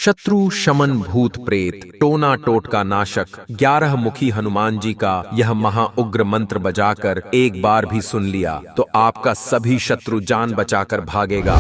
शत्रु शमन भूत प्रेत टोना टोटका नाशक 11 मुखी हनुमान जी का यह महाउग्र मंत्र बजाकर एक बार भी सुन लिया तो आपका सभी शत्रु जान बचाकर भागेगा।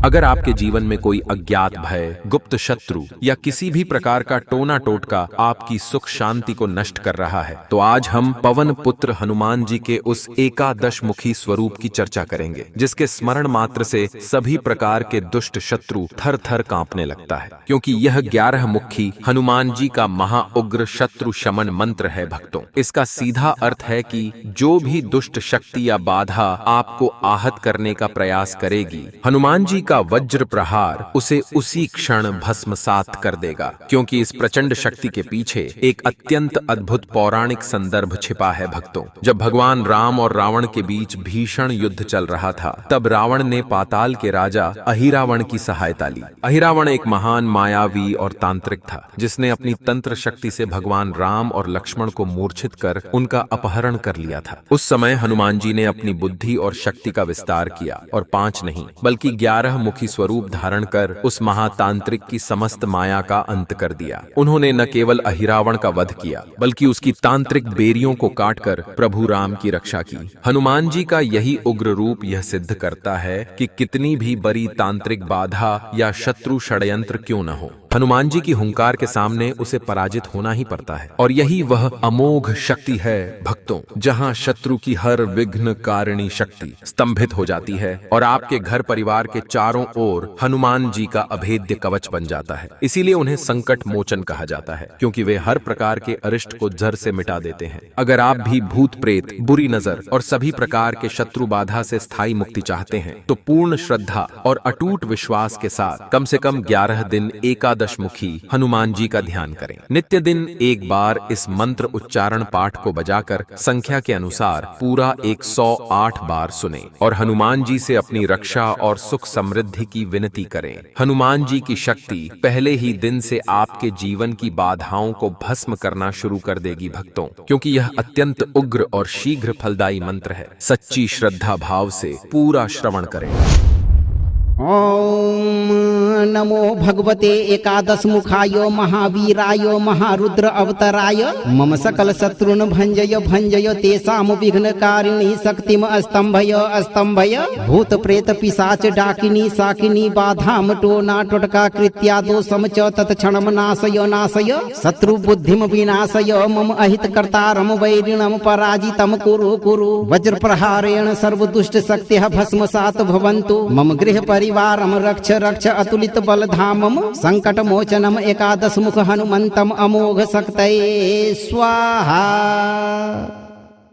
अगर आपके जीवन में कोई अज्ञात भय, गुप्त शत्रु या किसी भी प्रकार का टोना टोटका आपकी सुख शांति को नष्ट कर रहा है, तो आज हम पवन पुत्र हनुमान जी के उस एकादश मुखी स्वरूप की चर्चा करेंगे, जिसके स्मरण मात्र से सभी प्रकार के दुष्ट शत्रु थर थर कांपने लगता है, क्योंकि यह 11 मुखी हनुमान जी का महाउग्र शत्रु शमन मंत्र है। भक्तों, इसका सीधा अर्थ है कि जो भी दुष्ट शक्ति या बाधा आपको आहत करने का प्रयास करेगी, हनुमान जी का वज्र प्रहार उसे उसी क्षण भस्मसात कर देगा। क्योंकि इस प्रचंड शक्ति के पीछे एक अत्यंत अद्भुत पौराणिक संदर्भ छिपा है। भक्तों, जब भगवान राम और रावण के बीच भीषण युद्ध चल रहा था, तब रावण ने पाताल के राजा अहिरावण की सहायता ली। अहिरावण एक महान मायावी और तांत्रिक था, जिसने अपनी तंत्र शक्ति से भगवान राम और लक्ष्मण को मूर्छित कर उनका अपहरण कर लिया था। उस समय हनुमान जी ने अपनी बुद्धि और शक्ति का विस्तार किया और 5 नहीं बल्कि 11 मुखी स्वरूप धारण कर उस महातांत्रिक की समस्त माया का अंत कर दिया। उन्होंने न केवल अहिरावण का वध किया, बल्कि उसकी तांत्रिक बेरियों को काटकर प्रभु राम की रक्षा की। हनुमान जी का यही उग्र रूप यह सिद्ध करता है कि कितनी भी बड़ी तांत्रिक बाधा या शत्रु षड्यंत्र क्यों न हो, हनुमान जी की हुंकार के सामने उसे पराजित होना ही पड़ता है। और यही वह अमोघ शक्ति है भक्तों, जहां शत्रु की हर विघ्न कारिणी शक्ति स्तंभित हो जाती है और आपके घर परिवार के चारों ओर हनुमान जी का अभेद्य कवच बन जाता है। इसीलिए उन्हें संकट मोचन कहा जाता है, क्योंकि वे हर प्रकार के अरिष्ट को जड़ से मिटा देते हैं। अगर आप भी भूत प्रेत, बुरी नजर और सभी प्रकार के शत्रु बाधा से स्थायी मुक्ति चाहते हैं, तो पूर्ण श्रद्धा और अटूट विश्वास के साथ कम से कम 11 दिन एकादश मुखी हनुमान जी का ध्यान करें। नित्य दिन एक बार इस मंत्र उच्चारण पाठ को बजाकर संख्या के अनुसार पूरा 108 बार सुने और हनुमान जी से अपनी रक्षा और सुख समृद्धि की विनती करें। हनुमान जी की शक्ति पहले ही दिन से आपके जीवन की बाधाओं को भस्म करना शुरू कर देगी भक्तों, क्योंकि यह अत्यंत उग्र और शीघ्र फलदायी मंत्र है। सच्ची श्रद्धा भाव से पूरा श्रवण करें। ओम नमो भगवते एकादश मुखाय महावीराय महारुद्र अवतराय मम सकल शत्रुन भंजय भंजय तेषाम विघ्नकारिणी शक्तिम स्तंभय स्तंभय भूत प्रेत पिशाच डाकिनी साकिनी बाधाम टोना टोटका कृत्या दोषम च तत्क्षणम नाशय नाशय शत्रु बुद्धिम विनाशय मम अहित कर्तारम वैरिणम पराजितम कुरु कुरु वज्र प्रहारेण सर्व दुष्ट शक्तिः भस्मसात भवन्तु मम गृह परिवारम रक्ष रक्ष अतुलित बलधामम संकट मोचनम एकादश मुख हनुमंतम अमोघ शक्तये स्वाहा।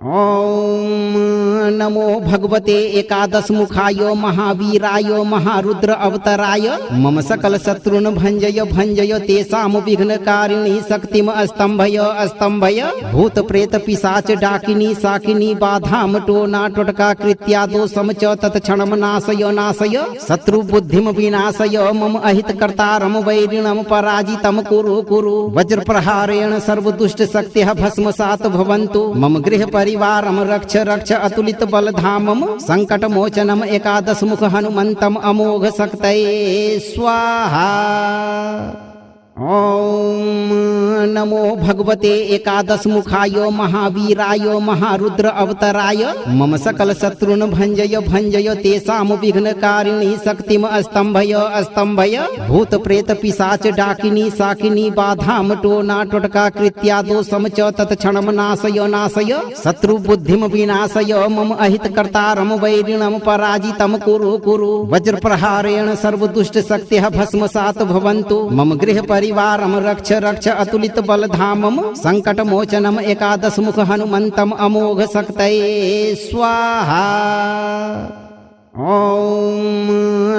ओम नमो भगवते एकादश मुखाय महावीराय महारुद्र अवतराय मम सकल शत्रुन भंजय भंजय तेषाम विघ्नकारिणी शक्तिम स्तंभय स्तंभय भूत प्रेत पिशाच डाकिनी साकिनी बाधाम टोना टोटका कृत्या दोषम च तत्क्षणम नाशय नाशय शत्रु बुद्धिम विनाशय मम अहित कर्तारम वैरिणम पराजितम कुरु कुरु वज्र प्रहारेण सर्व दुष्ट शक्तिः भस्मसात भवन्तु मम गृह परिवारम रक्ष रक्ष अतुलित बलधामम संकट मोचनम एकादश मुख हनुमंतम अमोघ शक्तये स्वाहा। ओम नमो भगवते एकादश मुखाय महावीराय महारुद्र अवतराय मम सकल शत्रुन भंजय भंजय तेषाम विघ्नकारिणी शक्तिम स्तंभय स्तंभय भूत प्रेत पिशाच डाकिनी साकिनी बाधाम टोना टोटका कृत्या दोषम च तत्क्षणम नाशय नाशय शत्रु बुद्धिम विनाशय मम अहित कर्तारम वैरिणम पराजितम कुरु कुरु वज्र प्रहारेण सर्व दुष्ट शक्तिः भस्मसात भवन्तु मम गृह परिवारम रक्ष रक्ष अतुलित बलधामम संकट मोचनम एकादश मुख हनुमंतम अमोघ शक्तये स्वाहा। ओम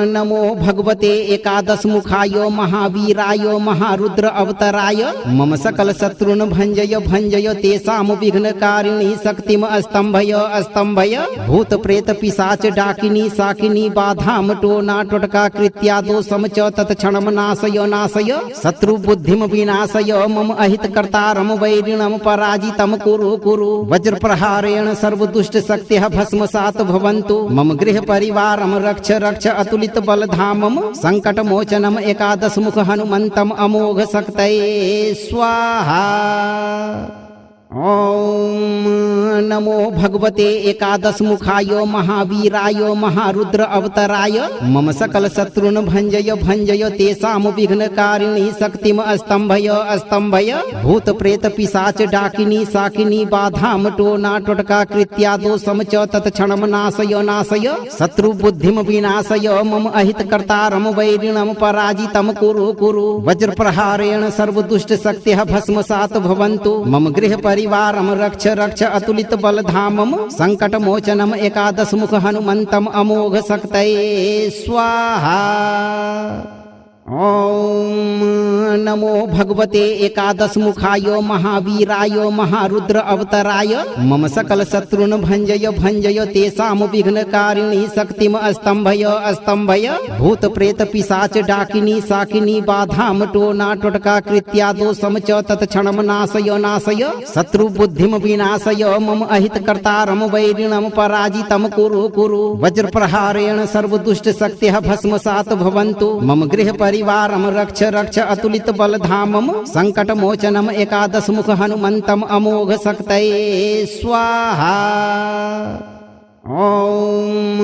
नमो भगवते एकादश मुखाय महावीराय महारुद्र अवतराय मम सकल शत्रुन भंजय भंजय तेषाम विघ्नकारिणी शक्तिम स्तंभय स्तंभय भूत प्रेत पिशाच डाकिनी साकिनी बाधाम टोना टोटका कृत्या दोषम च तत्क्षणम नाशय नाशय शत्रु बुद्धिम विनाशय मम अहित कर्तारम वैरिणम पराजितम कुरु कुरु वज्र प्रहारेण सर्व दुष्ट शक्तिः भस्मसात भवन्तु मम गृह परिवारम रक्ष रक्ष अतुलित बलधामम संकट मोचनम एकादश मुख हनुमंतम अमोघ शक्तये स्वाहा। ओम नमो भगवते एकादश मुखाय महावीराय महारुद्र अवतराय मम सकल शत्रुन भंजय भंजय तेषाम विघ्नकारिणी शक्तिम अस्तंभय अस्तंभय भूत प्रेत पिशाच डाकिनी साकिनी बाधाम टोना टोटका कृत्या दोषम च तत्क्षणम नाशय नाशय शत्रु बुद्धिम विनाशय मम अहित कर्तारम वैरिणम पराजितम कुरु कुरु वज्र प्रहारेण सर्व दुष्ट शक्तिः भस्मसात भवन्तु मम गृह परिवारम रक्ष रक्ष अतुलित बलधामम संकट मोचनम एकादश मुख हनुमंतम अमोघ शक्तये स्वाहा। ओम नमो भगवते एकादश मुखाय महावीराय महारुद्र अवतराय मम सकल शत्रुन भंजय भंजय तेषाम विघ्नकारिणी शक्तिम अस्तंभय अस्तंभय भूत प्रेत पिशाच डाकिनी साकिनी बाधाम टोना टोटका कृत्या दोषम च तत्क्षणम नाशय नाशय शत्रु बुद्धिम विनाशय मम अहित कर्तारम वैरिणम पराजितम कुरु कुरु वज्र प्रहारेण सर्व दुष्ट शक्तिः भस्मसात भवन्तु मम गृह परिवारम रक्ष रक्ष अतुलित बलधामम संकट मोचनम एकादश मुख हनुमंतम अमोघ शक्तये स्वाहा। ओम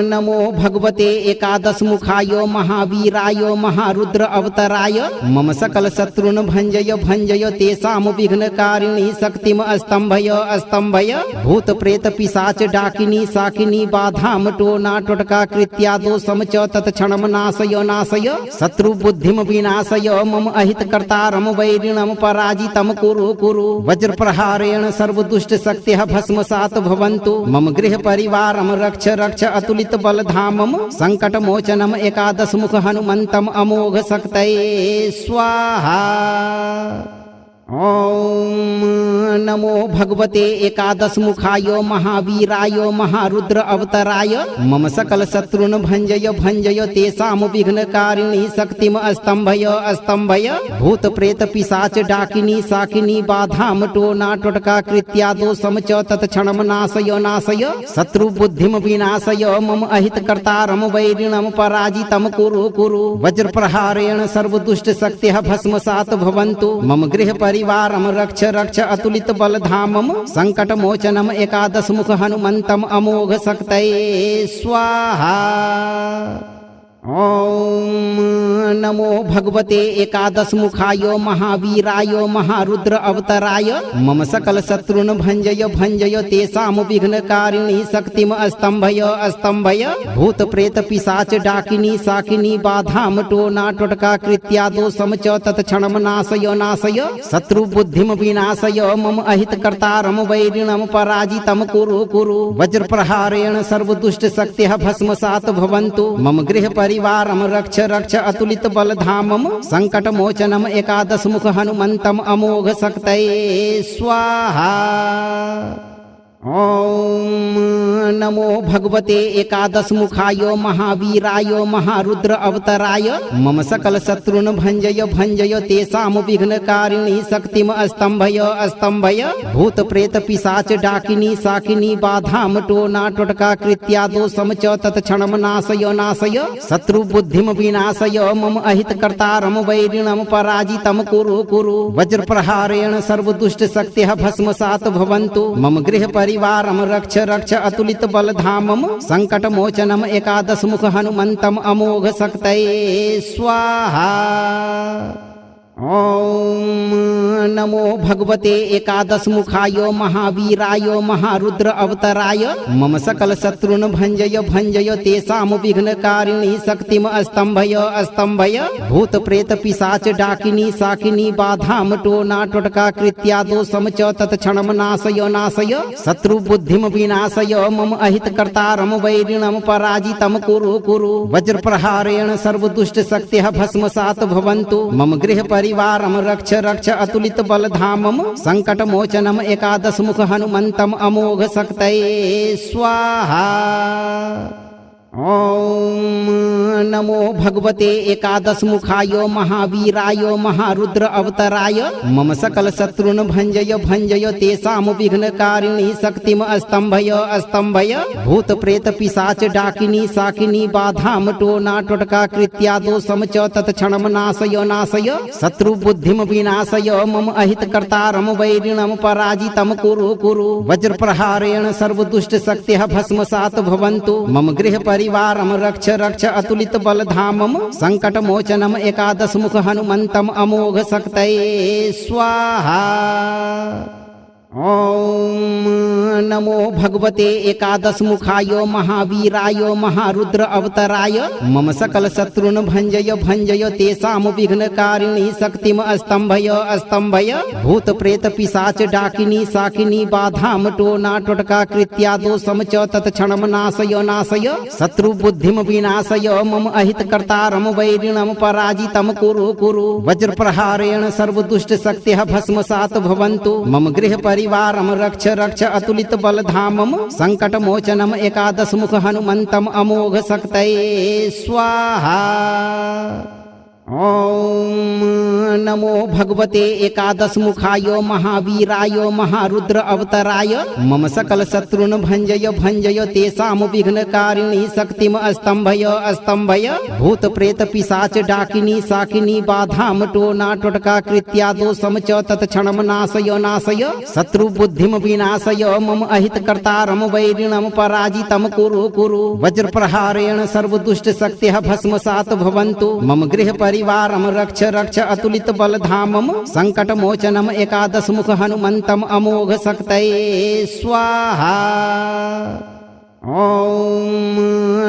नमो भगवते एकादश मुखाय महावीराय महारुद्र अवतराय मम सकल शत्रुन भंजय भंजय तेषाम विघ्नकारिणी शक्तिम अस्तंभय अस्तंभय भूत प्रेत पिशाच डाकिनी साकिनी बाधाम टोना टोटका कृत्या दोषम च तत्क्षणम नाशय नाशय शत्रु बुद्धिम विनाशय मम अहित कर्तारम वैरिणम पराजितम कुरु कुरु वज्र प्रहारेण सर्व दुष्ट शक्तिः भस्मसात भवन्तु मम गृह परिवारम रक्ष रक्ष अतुलित बलधामम संकट मोचनम एकादश मुख हनुमंतम अमोघ शक्तये स्वाहा। ओम नमो भगवते एकादश मुखाय महावीराय महारुद्र अवतराय मम सकल शत्रुन भंजय भंजय तेषाम विघ्नकारिणी शक्तिम अस्तंभय अस्तंभय भूत प्रेत पिशाच डाकिनी साकिनी बाधाम टोना टोटका कृत्या दोषम च तत्क्षणम नाशय नाशय शत्रु बुद्धिम विनाशय मम अहित कर्तारम वैरिणम पराजितम कुरु कुरु वज्र प्रहारेण सर्व दुष्ट शक्तिः भस्मसात भवन्तु मम गृह परिवारम रक्ष रक्ष अतुलित बलधामम संकट मोचनम एकादश मुख हनुमंतम अमोघ शक्तये स्वाहा। ओम नमो भगवते एकादश मुखाय महावीराय महारुद्र अवतराय मम सकल शत्रुन भंजय भंजय तेषाम विघ्नकारिणी शक्तिम अस्तंभय अस्तंभय भूत प्रेत पिशाच डाकिनी साकिनी बाधाम टोना टोटका कृत्या दोषम च तत्क्षणम नाशय नाशय शत्रु बुद्धिम विनाशय मम अहित कर्तारम वैरिणम पराजितम कुरु कुरु वज्र प्रहारेण सर्व दुष्ट शक्तिः भस्मसात भवन्तु मम गृह परिवारम रक्ष रक्ष अतुलित बलधामम संकट मोचनम एकादश मुख हनुमंतम अमोघ शक्तये स्वाहा। ओम नमो भगवते एकादश मुखाय महावीराय महारुद्र अवतराय मम सकल शत्रुन भंजय भंजय तेषाम विघ्नकारिणी शक्तिम अस्तंभय अस्तंभय भूत प्रेत पिशाच डाकिनी साकिनी बाधाम टोना टोटका कृत्या दोषम च तत्क्षणम नाशय नाशय शत्रु बुद्धिम विनाशय मम अहित कर्तारम वैरिणम पराजितम कुरु कुरु वज्र प्रहारेण सर्व दुष्ट शक्तिः भस्मसात भवन्तु मम गृह परिवारम रक्ष रक्ष अतुलित बलधामम संकट मोचनम एकादश मुख हनुमंतम अमोघ शक्तये स्वाहा। ओम नमो भगवते एकादश मुखाय महावीराय महारुद्र अवतराय मम सकल शत्रुन भंजय भंजय तेषाम विघ्नकारिणी शक्तिम अस्तंभय अस्तंभय भूत प्रेत पिशाच डाकिनी साकिनी बाधाम टोना टोटका कृत्या दोषम च तत्क्षणम नाशय नाशय शत्रु बुद्धिम विनाशय मम अहित कर्तारम वैरिणम पराजितम कुरु कुरु वज्र प्रहारेण सर्व दुष्ट शक्तिः भस्मसात भवन्तु मम गृह परिवारम रक्ष रक्ष अतुलित बलधामम संकट मोचनम एकादश मुख हनुमंतम अमोघ शक्तये स्वाहा। ॐ नमो भगवते एकादश मुखाय महावीराय महारुद्र अवतराय मम सकल शत्रुन भंजय भंजय तेषां विघ्नकारिणी शक्तिम अस्तंभय अस्तंभय भूत प्रेत पिशाच डाकिनी साकिनी बाधाम टोना टोटका कृत्यादो समच तत्क्षणम नाशय नाशय शत्रु बुद्धिम विनाशय मम अहित कर्तारम वैरिणम पराजितम कुरु कुरु वज्र प्रहारेण सर्वदुष्ट शक्तिः भस्मसात् भवन्तु मम गृह परिवारम रक्ष रक्ष अतुलित बलधामम संकट मोचनम एकादश मुख हनुमंतम अमोघ शक्तये स्वाहा। ॐ नमो भगवते एकादश मुखाय महावीराय महारुद्र अवतराय मम सकल शत्रुन भंजय भंजय तेषां विघ्नकारिणी शक्तिम अस्तंभय अस्तंभय भूत प्रेत पिशाच डाकिनी साकिनी बाधाम टोना टोटका कृत्यादो समच तत्क्षणम नाशय नाशय शत्रु बुद्धिम विनाशय मम अहित कर्तारम वैरिणम पराजितम कुरु कुरु वज्र प्रहारेण सर्वदुष्ट शक्तिः भस्मसात् भवन्तु मम गृह परिवारम रक्ष रक्ष अतुलित बलधामम संकट मोचनम एकादश मुख हनुमंतम अमोघ शक्तये स्वाहा। ॐ नमो भगवते एकादश मुखाय महावीराय महारुद्र अवतराय मम सकल शत्रुन भंजय भंजय तेषां विघ्नकारिणी शक्तिम अस्तंभय अस्तंभय भूत प्रेत पिशाच डाकिनी साकिनी बाधाम टोना टोटका कृत्यादो समच तत्क्षणम नाशय नाशय शत्रु बुद्धिम विनाशय मम अहित कर्तारम वैरिणम पराजितम कुरु कुरु वज्र प्रहारेण सर्वदुष्ट शक्तिः भस्मसात् भवन्तु मम गृह परिवारम रक्ष रक्ष अतुलित बलधामम संकट मोचनम एकादश मुख हनुमंतम अमोघ शक्तये स्वाहा। ॐ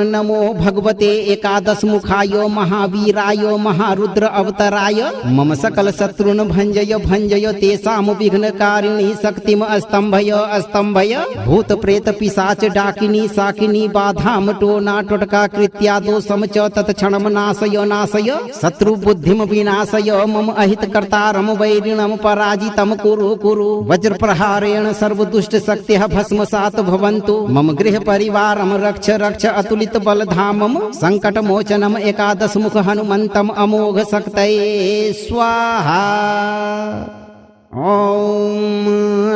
नमो भगवते एकादश मुखाय महावीराय महारुद्र अवतराय मम सकल शत्रुन भंजय भंजय तेषां विघ्नकारिणी शक्तिम अस्तंभय अस्तंभय भूत प्रेत पिशाच डाकिनी साकिनी बाधाम टोना टोटका कृत्यादो समच तत्क्षणम नाशय नाशय शत्रु बुद्धिम विनाशय मम अहित कर्तारम वैरिणम पराजितम कुरु कुरु वज्र प्रहारेण सर्वदुष्ट शक्तिः भस्मसात् भवन्तु मम गृह परिवारम रक्ष रक्ष अतुलित बलधामम संकट मोचनम एकादश मुख हनुमंतम अमोघ शक्तये स्वाहा। ॐ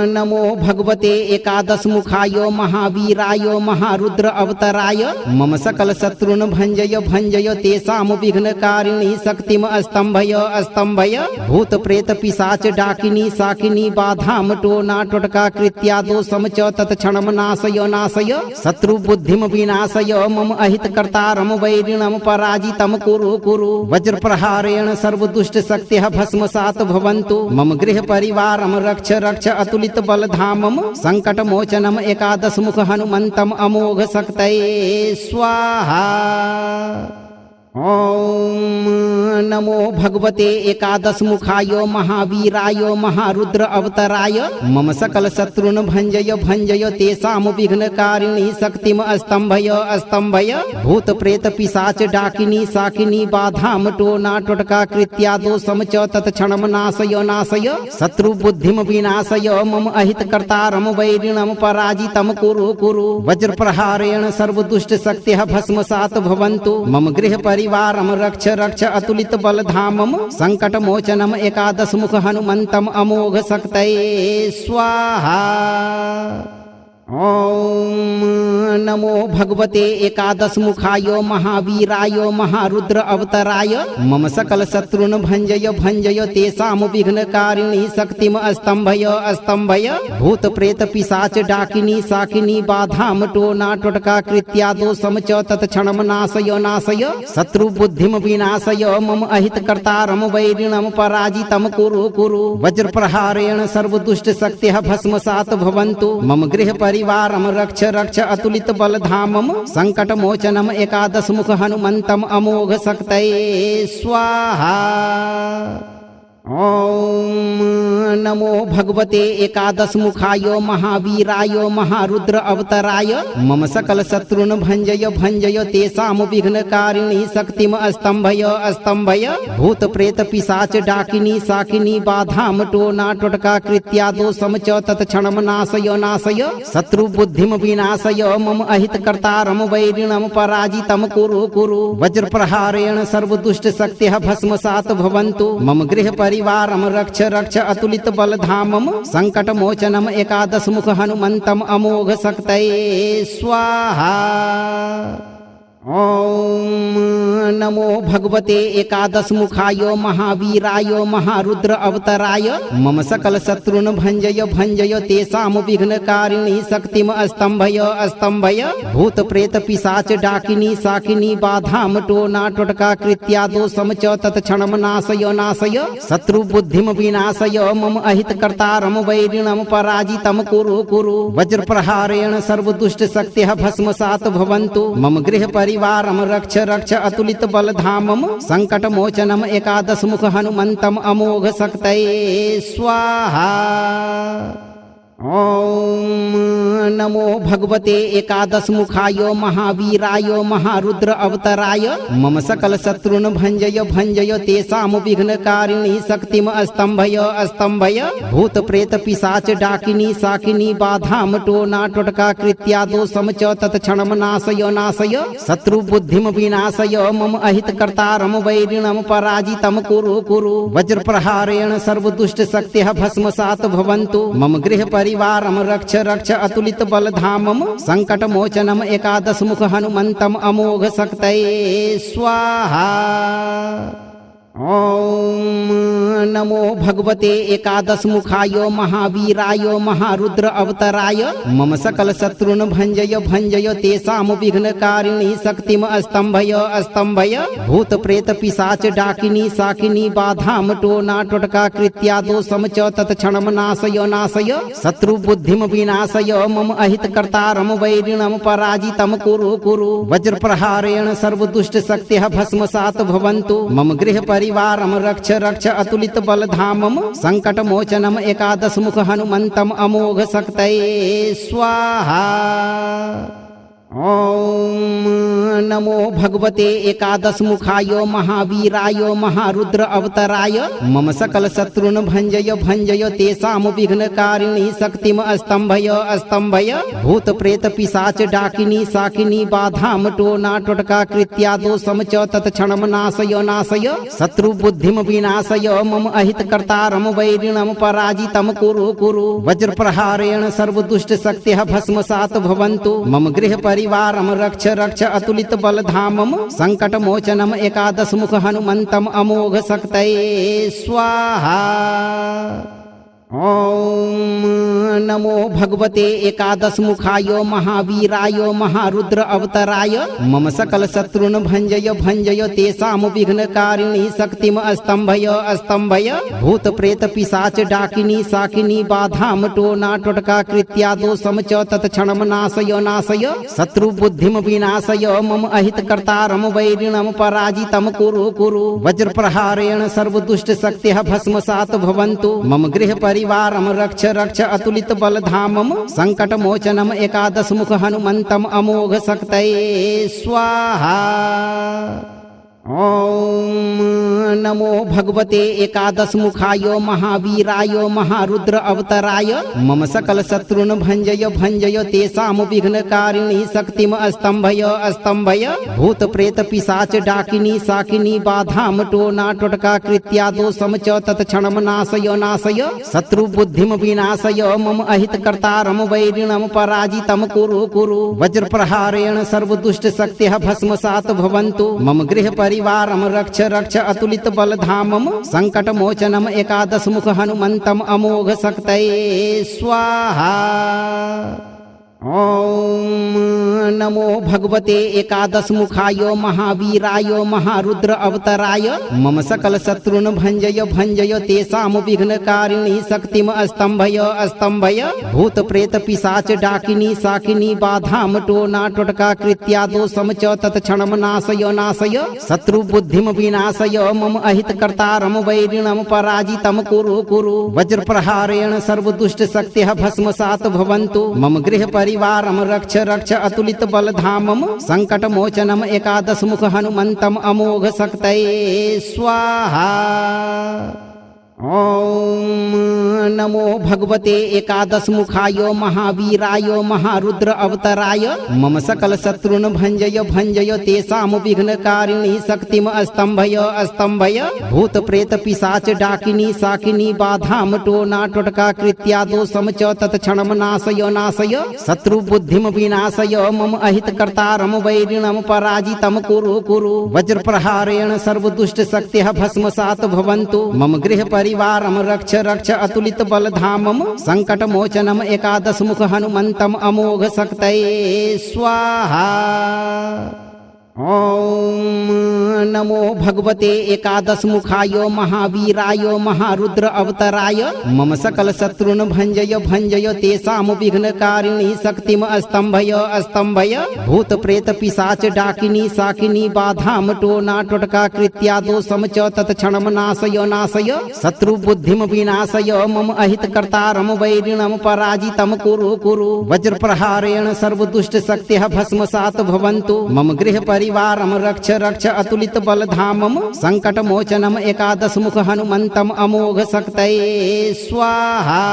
नमो भगवते एकादश मुखाय महावीराय महारुद्र अवतराय मम सकल शत्रुन भंजय भंजय तेषां विघ्नकारिणी शक्तिम अस्तंभय अस्तंभय भूत प्रेत पिशाच डाकिनी साकिनी बाधाम टोना टोटका कृत्यादो समच तत्क्षणम नाशय नाशय शत्रु बुद्धिम विनाशय मम अहित कर्तारम वैरिणम पराजितम कुरु कुरु वज्र प्रहारेण सर्वदुष्ट शक्तिः भस्मसात् भवन्तु मम गृह परिवारम रक्ष रक्ष अतुलित बलधामम संकट मोचनम एकादश मुख हनुमंतम अमोघ शक्तये स्वाहा। ॐ नमो भगवते एकादश मुखाय महावीराय महारुद्र अवतराय मम सकल शत्रुन भंजय भंजय तेषां विघ्नकारिणी शक्तिम अस्तंभय अस्तंभय भूत प्रेत पिशाच डाकिनी साकिनी बाधाम टोना टोटका कृत्यादो समच तत्क्षणम नाशय नाशय शत्रु बुद्धिम विनाशय मम अहित कर्तारम वैरिणम पराजितम कुरु कुरु वज्र प्रहारेण सर्वदुष्ट शक्तिः भस्मसात् भवन्तु मम गृह परिवारम रक्ष रक्ष अतुलित बलधामम संकट मोचनम एकादश मुख हनुमंतम अमोघ शक्तये स्वाहा। ॐ नमो भगवते एकादश मुखाय महावीराय महारुद्र अवतराय मम सकल शत्रुन भंजय भंजय तेषां विघ्नकारिणी शक्तिम अस्तंभय अस्तंभय भूत प्रेत पिशाच डाकिनी साकिनी बाधाम टोना टोटका कृत्यादो समच तत्क्षणम नाशय नाशय शत्रु बुद्धिम विनाशय मम अहित कर्तारम वैरिणम पराजितम कुरु कुरु वज्र प्रहारेण सर्वदुष्ट शक्तिः भस्मसात् भवन्तु मम गृह परिवारम रक्ष रक्ष अतुलित बलधामम संकट मोचनम एकादश मुख हनुमंतम अमोघ शक्तये स्वाहा। ॐ नमो भगवते एकादश मुखाय महावीराय महारुद्र अवतराय मम सकल शत्रुन भंजय भंजय तेषाम विघ्नकारिणी शक्तिम स्तंभय स्तंभय भूत प्रेत पिशाच डाकिनी साकिनी बाधाम टोना टोटका कृत्या दोषम च तत्क्षणम नाशय नाशय शत्रु बुद्धिम विनाशय मम अहित कर्तारम वैरिणम पराजितम कुरु कुरु वज्र प्रहारेण सर्वदुष्ट शक्तिः भस्मसात भवन्तु मम गृह परिवारम रक्ष रक्ष अतुलित बलधामम संकट मोचनम एकादश मुख हनुमंतम अमोघ शक्तये स्वाहा। ओम नमो भगवते एकादश मुखाय महावीराय महारुद्र अवतराय मम सकल शत्रुन भंजय भंजय तेषाम विघ्नकारिणी शक्तिम स्तंभय स्तंभय भूत प्रेत पिशाच डाकिनी साकिनी बाधाम टोना टोटका कृत्या दोषम च तत्क्षणम नाशय नाशय शत्रु बुद्धिम विनाशय मम अहित कर्तारम वैरिणम पराजितम कुरु कुरु वज्र प्रहारेण सर्वदुष्ट शक्तिः भस्मसात भवन्तु मम गृह परिवारम रक्ष रक्ष अतुलित बलधामम संकट मोचनम एकादश मुख हनुमंतम अमोघ शक्तये स्वाहा। ओम नमो भगवते एकादश मुखाय महावीराय महारुद्र अवतराय मम सकल शत्रुन भंजय भंजय तेषाम विघ्नकारिणी शक्तिम स्तंभय स्तंभय भूत प्रेत पिशाच डाकिनी साकिनी बाधाम टोना टोटका कृत्या दोषम च तत्क्षणम नाशय नाशय शत्रु बुद्धिम विनाशय मम अहित कर्तारम वैरिणम पराजितम कुरु कुरु वज्र प्रहारेण सर्वदुष्ट शक्तिः भस्मसात भवन्तु मम गृह परिवारम रक्ष रक्ष अतुलित बलधामम संकट मोचनम एकादश मुख हनुमंतम अमोघ शक्तये स्वाहा। ओम नमो भगवते एकादश मुखाय महावीराय महारुद्र अवतराय मम सकल शत्रुन भंजय भंजय तेषाम विघ्नकारिणी शक्तिम स्तंभय स्तंभय भूत प्रेत पिशाच डाकिनी साकिनी बाधाम टोना टोटका कृत्या दोषम च तत्क्षणम नाशय नाशय शत्रु बुद्धिम विनाशय मम अहित कर्तारम वैरिणम पराजितम कुरु कुरु वज्र प्रहारेण सर्वदुष्ट शक्तिः भस्मसात भवन्तु मम गृह परिवारम रक्ष रक्ष अतुलित बलधामम संकट मोचनम एकादश मुख हनुमंतम अमोघ शक्तये स्वाहा। ओम नमो भगवते एकादश मुखाय महावीराय महारुद्र अवतराय मम सकल शत्रुन भंजय भंजय तेषाम विघ्नकारिणी शक्तिम स्तंभय स्तंभय भूत प्रेत पिशाच डाकिनी साकिनी बाधाम टोना टोटका कृत्या दोषम च तत्क्षणम नाशय नाशय शत्रु बुद्धिम विनाशय मम अहित कर्तारम वैरिणम पराजितम कुरु कुरु वज्र प्रहारेण सर्वदुष्ट शक्तिः भस्मसात भवन्तु मम गृह परिवारम रक्ष रक्ष अतुलित बलधामम संकट मोचनम एकादश मुख हनुमंतम अमोघ शक्तये स्वाहा। ओम नमो भगवते एकादश मुखाय महावीराय महारुद्र अवतराय मम सकल शत्रुन भंजय भंजय तेषाम विघ्नकारिणी शक्तिम स्तंभय स्तंभय भूत प्रेत पिशाच डाकिनी साकिनी बाधाम टोना टोटका कृत्या दोषम च तत्क्षणम नाशय नाशय शत्रु बुद्धिम विनाशय मम अहित कर्तारम वैरिणम पराजितम कुरु कुरु वज्र प्रहारेण सर्वदुष्ट शक्तिः भस्मसात भवन्तु मम गृह परिवारम रक्ष रक्ष अतुलित बलधामम संकट मोचनम एकादश मुख हनुमंतम अमोघ शक्तये स्वाहा। ओम नमो भगवते एकादश मुखाय महावीराय महारुद्र अवतराय मम सकल शत्रुन भंजय भंजय तेषाम विघ्नकारिणी शक्तिम स्तंभय स्तंभय भूत प्रेत पिशाच डाकिनी साकिनी बाधाम टोना टोटका कृत्या दोषम च तत्क्षणम नाशय नाशय शत्रु बुद्धिम विनाशय मम अहित कर्तारम वैरिणम पराजितम कुरु कुरु वज्र प्रहारेण सर्वदुष्ट शक्तिः भस्मसात भवन्तु मम गृह परिवारम रक्ष रक्ष अतुलित बलधामम संकट मोचनम एकादश मुख हनुमंतम अमोघ शक्तये स्वाहा। ॐ नमो भगवते एकादश मुखाय महावीराय महारुद्र अवतराय मम सकल शत्रुन भंजय भंजय तेषाम विघ्नकारिणी शक्तिम स्तंभय स्तंभय भूत प्रेत पिशाच डाकिनी साकिनी बाधाम टोना टोटका कृत्यादो समच तत्क्षणम नाशय नाशय शत्रु बुद्धिम विनाशय मम अहित कर्तारम वैरिणम पराजितम कुरु कुरु वज्र प्रहारेण सर्व दुष्ट शक्तिः भस्मसात भवन्तु मम गृह परिवारम रक्ष रक्ष अतुलित बलधामम संकट मोचनम एकादश मुख हनुमंतम अमोघ शक्तये स्वाहा। ॐ नमो भगवते एकादश मुखाय महावीराय महारुद्र अवतराय मम सकल शत्रुन भंजय भंजय तेषाम विघ्नकारिणी शक्तिम स्तंभय स्तंभय भूत प्रेत पिशाच डाकिनी साकिनी बाधाम टोना टोटका कृत्यादो समच तत्क्षणम नाशय नाशय शत्रु बुद्धिम विनाशय मम अहित कर्तारम वैरिणम पराजितम कुरु कुरु वज्र प्रहारेण सर्व दुष्ट शक्तिः भस्मसात भवन्तु मम गृह परिवारम रक्ष रक्ष अतुलित बलधामम संकट मोचनम एकादश मुख हनुमंतम अमोघ शक्तये स्वाहा। ॐ नमो भगवते एकादश मुखाय महावीराय महारुद्र अवतराय मम सकल शत्रुन भंजय भंजय तेषाम विघ्नकारिणी शक्तिम स्तंभय स्तंभय भूत प्रेत पिशाच डाकिनी साकिनी बाधाम टोना टोटका कृत्यादो समच तत्क्षणम नाशय नाशय शत्रु बुद्धिम विनाशय मम अहित कर्तारम वैरिणम पराजितम कुरु कुरु वज्र प्रहारेण सर्व दुष्ट शक्तिः भस्मसात भवन्तु मम गृह परिवारम रक्ष रक्ष अतुलित बलधामम संकट मोचनम एकादश मुख हनुमंतम अमोघ शक्तये स्वाहा।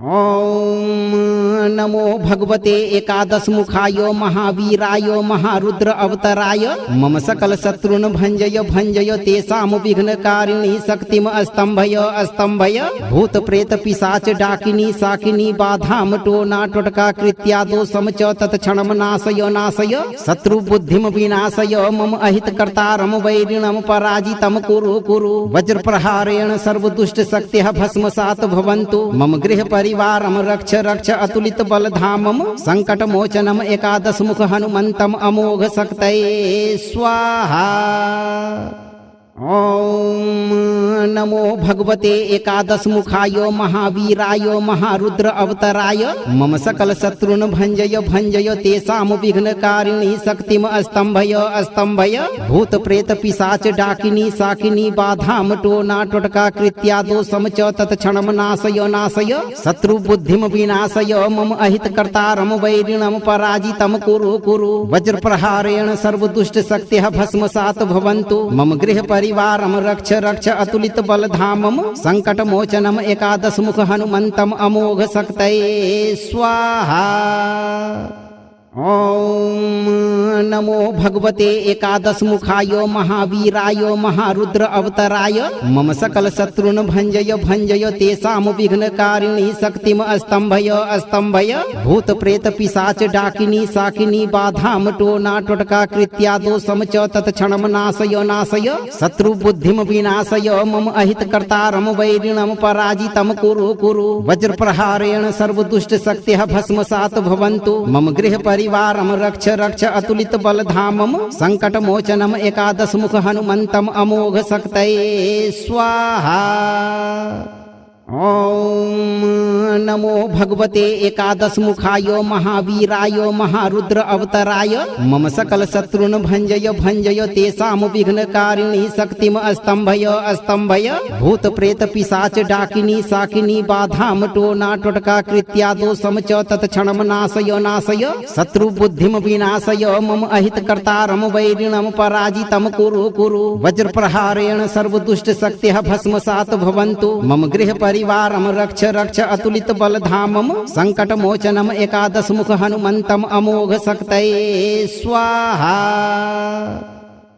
ॐ नमो भगवते एकादश मुखाय महावीराय महारुद्र अवतराय मम सकल शत्रुन भंजय भंजय तेषाम विघ्नकारिणी शक्तिम स्तंभय स्तंभय भूत प्रेत पिशाच डाकिनी साकिनी बाधाम टोना टोटका कृत्यादो समच तत्क्षणम नाशय नाशय शत्रु बुद्धिम विनाशय मम अहित कर्तारम वैरिणम पराजितम कुरु कुरु वज्र प्रहारेण सर्व दुष्ट शक्तिः भस्मसात भवन्तु मम गृह परिवारम रक्ष रक्ष अतुलित बलधामम संकट मोचनम एकादश मुख हनुमंतम अमोघ शक्तये स्वाहा। ॐ नमो भगवते एकादश मुखाय महावीराय महारुद्र अवतराय मम सकल शत्रुन भंजय भंजय तेषाम विघ्नकारिणी शक्तिम स्तंभय स्तंभय भूत प्रेत पिशाच डाकिनी साकिनी बाधाम टोना टोटका कृत्यादो समच तत्क्षणम नाशय नाशय शत्रु बुद्धिम विनाशय मम अहित कर्तारम वैरिणम पराजितम कुरु कुरु वज्र प्रहारेण सर्व दुष्ट शक्तिः भस्मसात भवन्तु मम गृह परिवारम रक्ष रक्ष अतुलित बलधामम संकट मोचनम एकादश मुख हनुमंतम अमोघ शक्तये स्वाहा। ॐ नमो भगवते एकादश मुखाय महावीराय महारुद्र अवतराय मम सकल शत्रुन भंजय भंजय तेषाम विघ्नकारिणी शक्तिम स्तंभय स्तंभय भूत प्रेत पिशाच डाकिनी साकिनी बाधाम टोना टोटका कृत्यादो समच तत्क्षणम नाशय नाशय शत्रु बुद्धिम विनाशय मम अहित कर्तारम वैरिणम पराजितम कुरु कुरु वज्र प्रहारेण सर्व दुष्ट शक्तिः भस्मसात भवन्तु मम गृह परिवारम रक्ष रक्ष अतुलित बलधामम संकट मोचनम एकादश मुख हनुमंतम अमोघ शक्तये स्वाहा। ॐ नमो भगवते एकादश मुखाय महावीराय महारुद्र अवतराय मम सकल शत्रुन भंजय भंजय तेषाम विघ्नकारिणी शक्तिम स्तंभय स्तंभय भूत प्रेत पिशाच डाकिनी साकिनी बाधाम टोना टोटका कृत्यादो समच तत्क्षणम नाशय नाशय शत्रु बुद्धिम विनाशय मम अहित कर्तारम वैरिणम पराजितम कुरु कुरु वज्र प्रहारेण सर्व दुष्ट शक्तिः भस्मसात भवन्तु मम गृह परिवारम रक्ष रक्ष अतुलित बलधामम संकट मोचनम एकादश मुख हनुमंतम अमोघ शक्तये स्वाहा।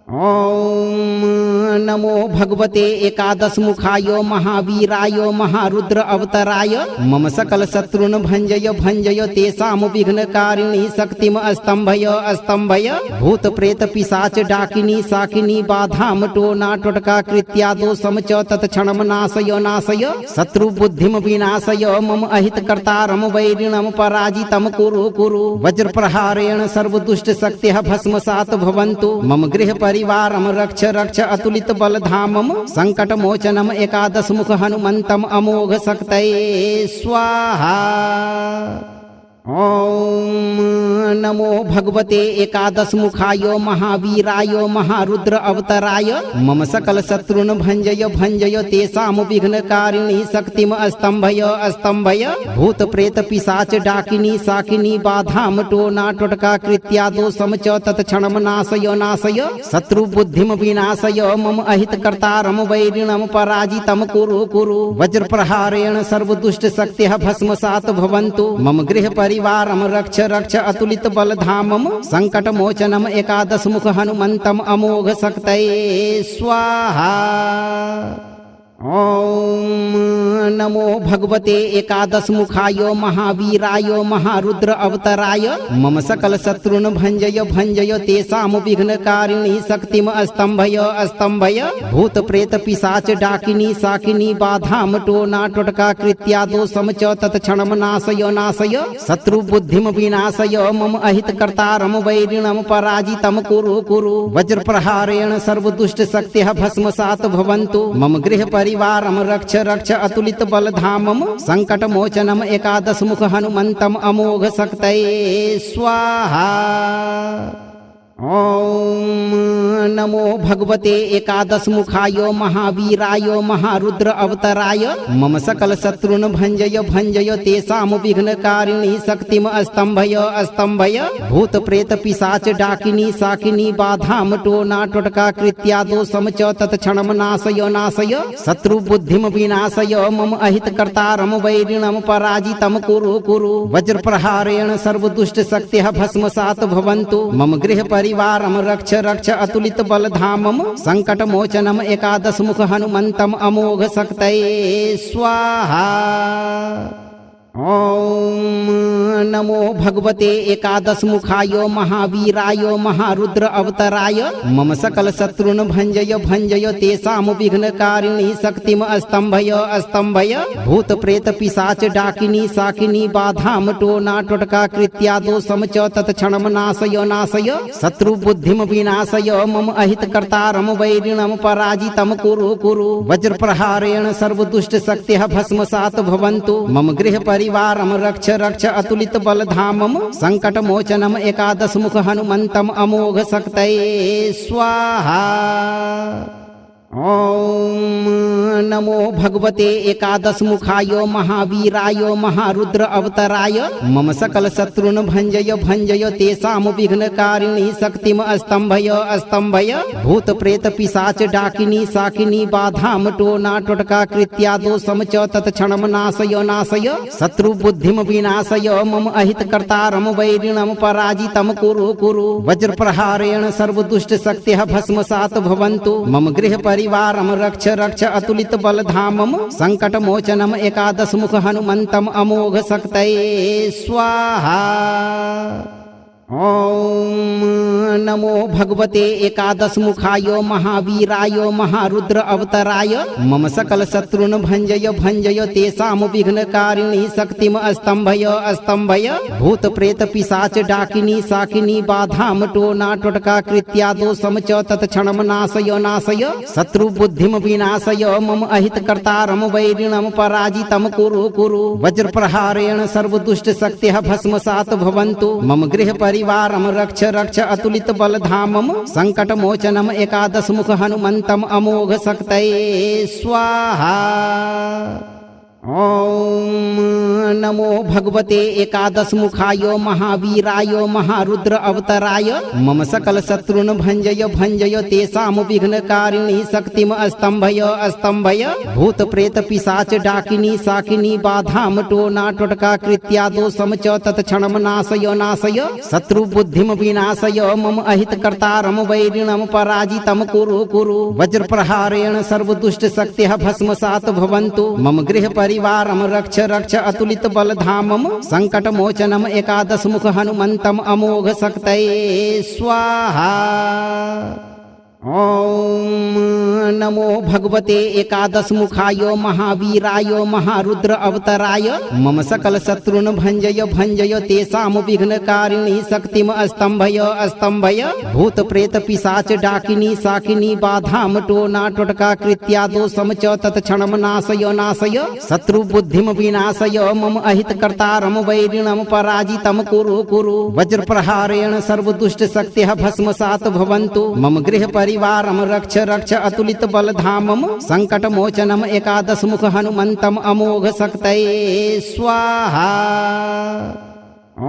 ॐ नमो भगवते एकादश मुखाय महावीराय महारुद्र अवतराय मम सकल शत्रुन भंजय भंजय तेषां विघ्नकारिणी शक्तिम अस्तंभय अस्तंभय भूत प्रेत पिशाच डाकिनी शाकिनी बाधाम टोना टोटका कृत्या दोषम च तत्क्षणम नाशय नाशय शत्रु बुद्धिम विनाशय मम अहित कर्तारम वैरिणम पराजितम कुरु कुरु वज्र प्रहारेण सर्वदुष्ट शक्तिः भस्मसात् भवन्तु मम गृह परिवारम रक्ष रक्ष अतुलित बलधामम संकट मोचनम एकादश मुख हनुमंतम अमोघ शक्तये स्वाहा। ॐ नमो भगवते एकादश मुखाय महावीराय महारुद्र अवतराय मम सकल शत्रुन भंजय भंजय तेषां विघ्नकारिणी शक्तिम अस्तंभय अस्तंभय भूत प्रेत पिशाच डाकिनी शाकिनी बाधाम टोना टोटका कृत्या दोषम च तत्क्षणम नाशय नाशय शत्रु बुद्धिम विनाशय मम अहित कर्तारम वैरिणम पराजितम कुरु कुरु वज्र प्रहारेण सर्वदुष्ट शक्तिः भस्मसात् भवन्तु मम गृह परिवारम रक्ष रक्ष अतुलित बलधामम संकट मोचनम एकादश मुख हनुमंतम अमोघ शक्तये स्वाहा। ॐ नमो भगवते एकादश मुखाय महावीराय महारुद्र अवतराय मम सकल शत्रुन भंजय भंजय तेषां विघ्नकारिणी शक्तिम अस्तंभय अस्तंभय भूत प्रेत पिशाच डाकिनी शाकिनी बाधाम टोना टोटका कृत्या दोषम च तत्क्षणम नाशय नाशय शत्रु बुद्धिम विनाशय मम अहित कर्तारम वैरिणम पराजितम कुरु कुरु वज्र प्रहारेण सर्वदुष्ट शक्तिः भस्मसात् भवन्तु मम गृह परिवारम रक्ष रक्ष अतुलित बलधामम संकट मोचनम एकादश मुख हनुमंतम अमोघ शक्तये स्वाहा। ॐ नमो भगवते एकादश मुखाय महावीराय महारुद्र अवतराय मम सकल शत्रुन भंजय भंजय तेषां विघ्नकारिणी शक्तिम अस्तंभय अस्तंभय भूत प्रेत पिशाच डाकिनी शाकिनी बाधाम टोना टोटका कृत्या दोषम च तत्क्षणम नाशय नाशय शत्रु बुद्धिम विनाशय मम अहित कर्तारम वैरिणम पराजितम कुरु कुरु वज्र प्रहारेण सर्वदुष्ट शक्तिः भस्मसात् भवन्तु मम गृह परिवारम रक्ष रक्ष अतुलित बलधामम संकट मोचनम एकादश मुख हनुमंतम अमोघ शक्तये स्वाहा। ॐ नमो भगवते एकादश मुखाय महावीराय महारुद्र अवतराय मम सकल शत्रुन भंजय भंजय तेषां विघ्नकारिणी शक्तिम अस्तंभय अस्तंभय भूत प्रेत पिशाच डाकिनी शाकिनी बाधाम टोना टोटका कृत्या दोषम च तत्क्षणम नाशय नाशय शत्रु बुद्धिम विनाशय मम अहित कर्तारम वैरिणम पराजितम कुरु कुरु वज्र प्रहारेण सर्वदुष्ट शक्तिः भस्मसात् भवन्तु मम गृह परिवारम रक्ष रक्ष अतुलित बलधामम संकट मोचनम एकादश मुख हनुमंतम अमोघ शक्तये स्वाहा। ॐ नमो भगवते एकादश मुखाय महावीराय महारुद्र अवतराय मम सकल शत्रुन भंजय भंजय तेषां विघ्नकारिणी शक्तिम अस्तंभय अस्तंभय भूत प्रेत पिशाच डाकिनी शाकिनी बाधाम टोना टोटका कृत्या दोषम च तत्क्षणम नाशय नाशय शत्रु बुद्धिम विनाशय मम अहित कर्तारम वैरिणम पराजितम कुरु कुरु वज्र प्रहारेण सर्वदुष्ट शक्तिः भस्मसात् भवन्तु मम गृह परिवारम रक्ष रक्ष अतुलित बलधामम संकट मोचनम एकादश मुख हनुमंतम अमोघ शक्तये स्वाहा। ॐ नमो भगवते एकादश मुखाय महावीराय महारुद्र अवतराय मम सकल शत्रुन भंजय भंजय तेषां विघ्नकारिणी शक्तिम अस्तंभय अस्तंभय भूत प्रेत पिशाच डाकिनी शाकिनी बाधाम टोना टोटका कृत्या दोषम च तत्क्षणम नाशय नाशय शत्रु बुद्धिम विनाशय मम अहित कर्तारम वैरिणम पराजितम कुरु कुरु वज्र प्रहारेण सर्वदुष्ट शक्तिः भस्मसात् भवन्तु मम गृह परिवारम रक्ष रक्ष अतुलित बलधामम संकट मोचनम एकादश मुख हनुमंतम अमोघ शक्तये स्वाहा। ॐ नमो भगवते एकादशमुखाय महावीराय महारुद्र अवतराय मम सकल शत्रुन भंजय भंजय तेषाम विघ्नकारिणी शक्तिम अस्तंभय अस्तंभय भूत प्रेत पिशाच डाकिनी साकिनी बाधाम टोना टोटका कृत्या दोषम च तत्क्षणम नाशय नाशय शत्रु बुद्धिम विनाशय मम अहित कर्तारम वैरिणम पराजितम कुरु कुरु वज्र प्रहारेण सर्व दुष्ट शक्तिः भस्मसात भवन्तु मम गृह परिवारम रक्ष रक्ष अतुलित बलधामम संकट मोचनम एकादश मुख हनुमंतम अमोघ शक्तये स्वाहा। ॐ नमो भगवते एकादशमुखाय महावीराय महारुद्र अवतराय मम सकल शत्रुन भंजय भंजय तेषाम विघ्नकारिणी शक्तिम अस्तंभय अस्तंभय भूत प्रेत पिशाच डाकिनी साकिनी बाधाम टोना टोटका कृत्या दोषम च तत्क्षणम नाशय नाशय शत्रु बुद्धिम विनाशय मम अहित कर्तारम वैरिणम पराजितम कुरु कुरु वज्र प्रहारेण सर्व दुष्ट शक्तिः भस्मसात भवन्तु मम गृह परिवारम रक्ष रक्ष अतुलित बलधामम संकट मोचनम एकादश मुख हनुमंतम अमोघ शक्तये स्वाहा। ॐ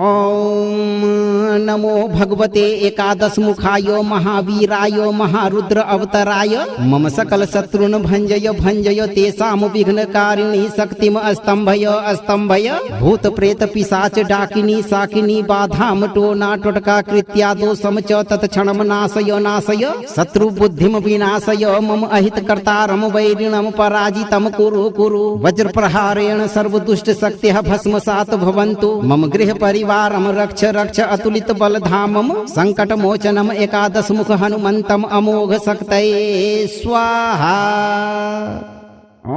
नमो भगवते एकादशमुखाय महावीराय महारुद्र अवतराय मम सकल शत्रुन भंजय भंजय तेषाम विघ्नकारिणी शक्तिम अस्तंभय अस्तंभय भूत प्रेत पिशाच डाकिनी साकिनी बाधाम टोना टोटका कृत्या दोषम च तत्क्षणम नाशय नाशय शत्रु बुद्धिम विनाशय मम अहित कर्तारम वैरिणम पराजितम कुरु कुरु वज्र प्रहारेण सर्व दुष्ट शक्तिः भस्मसात भवन्तु मम गृह परिवारम रक्ष रक्ष अतुलित बलधामम संकट मोचनम एकादश मुख हनुमंतम अमोघ शक्तये स्वाहा। ॐ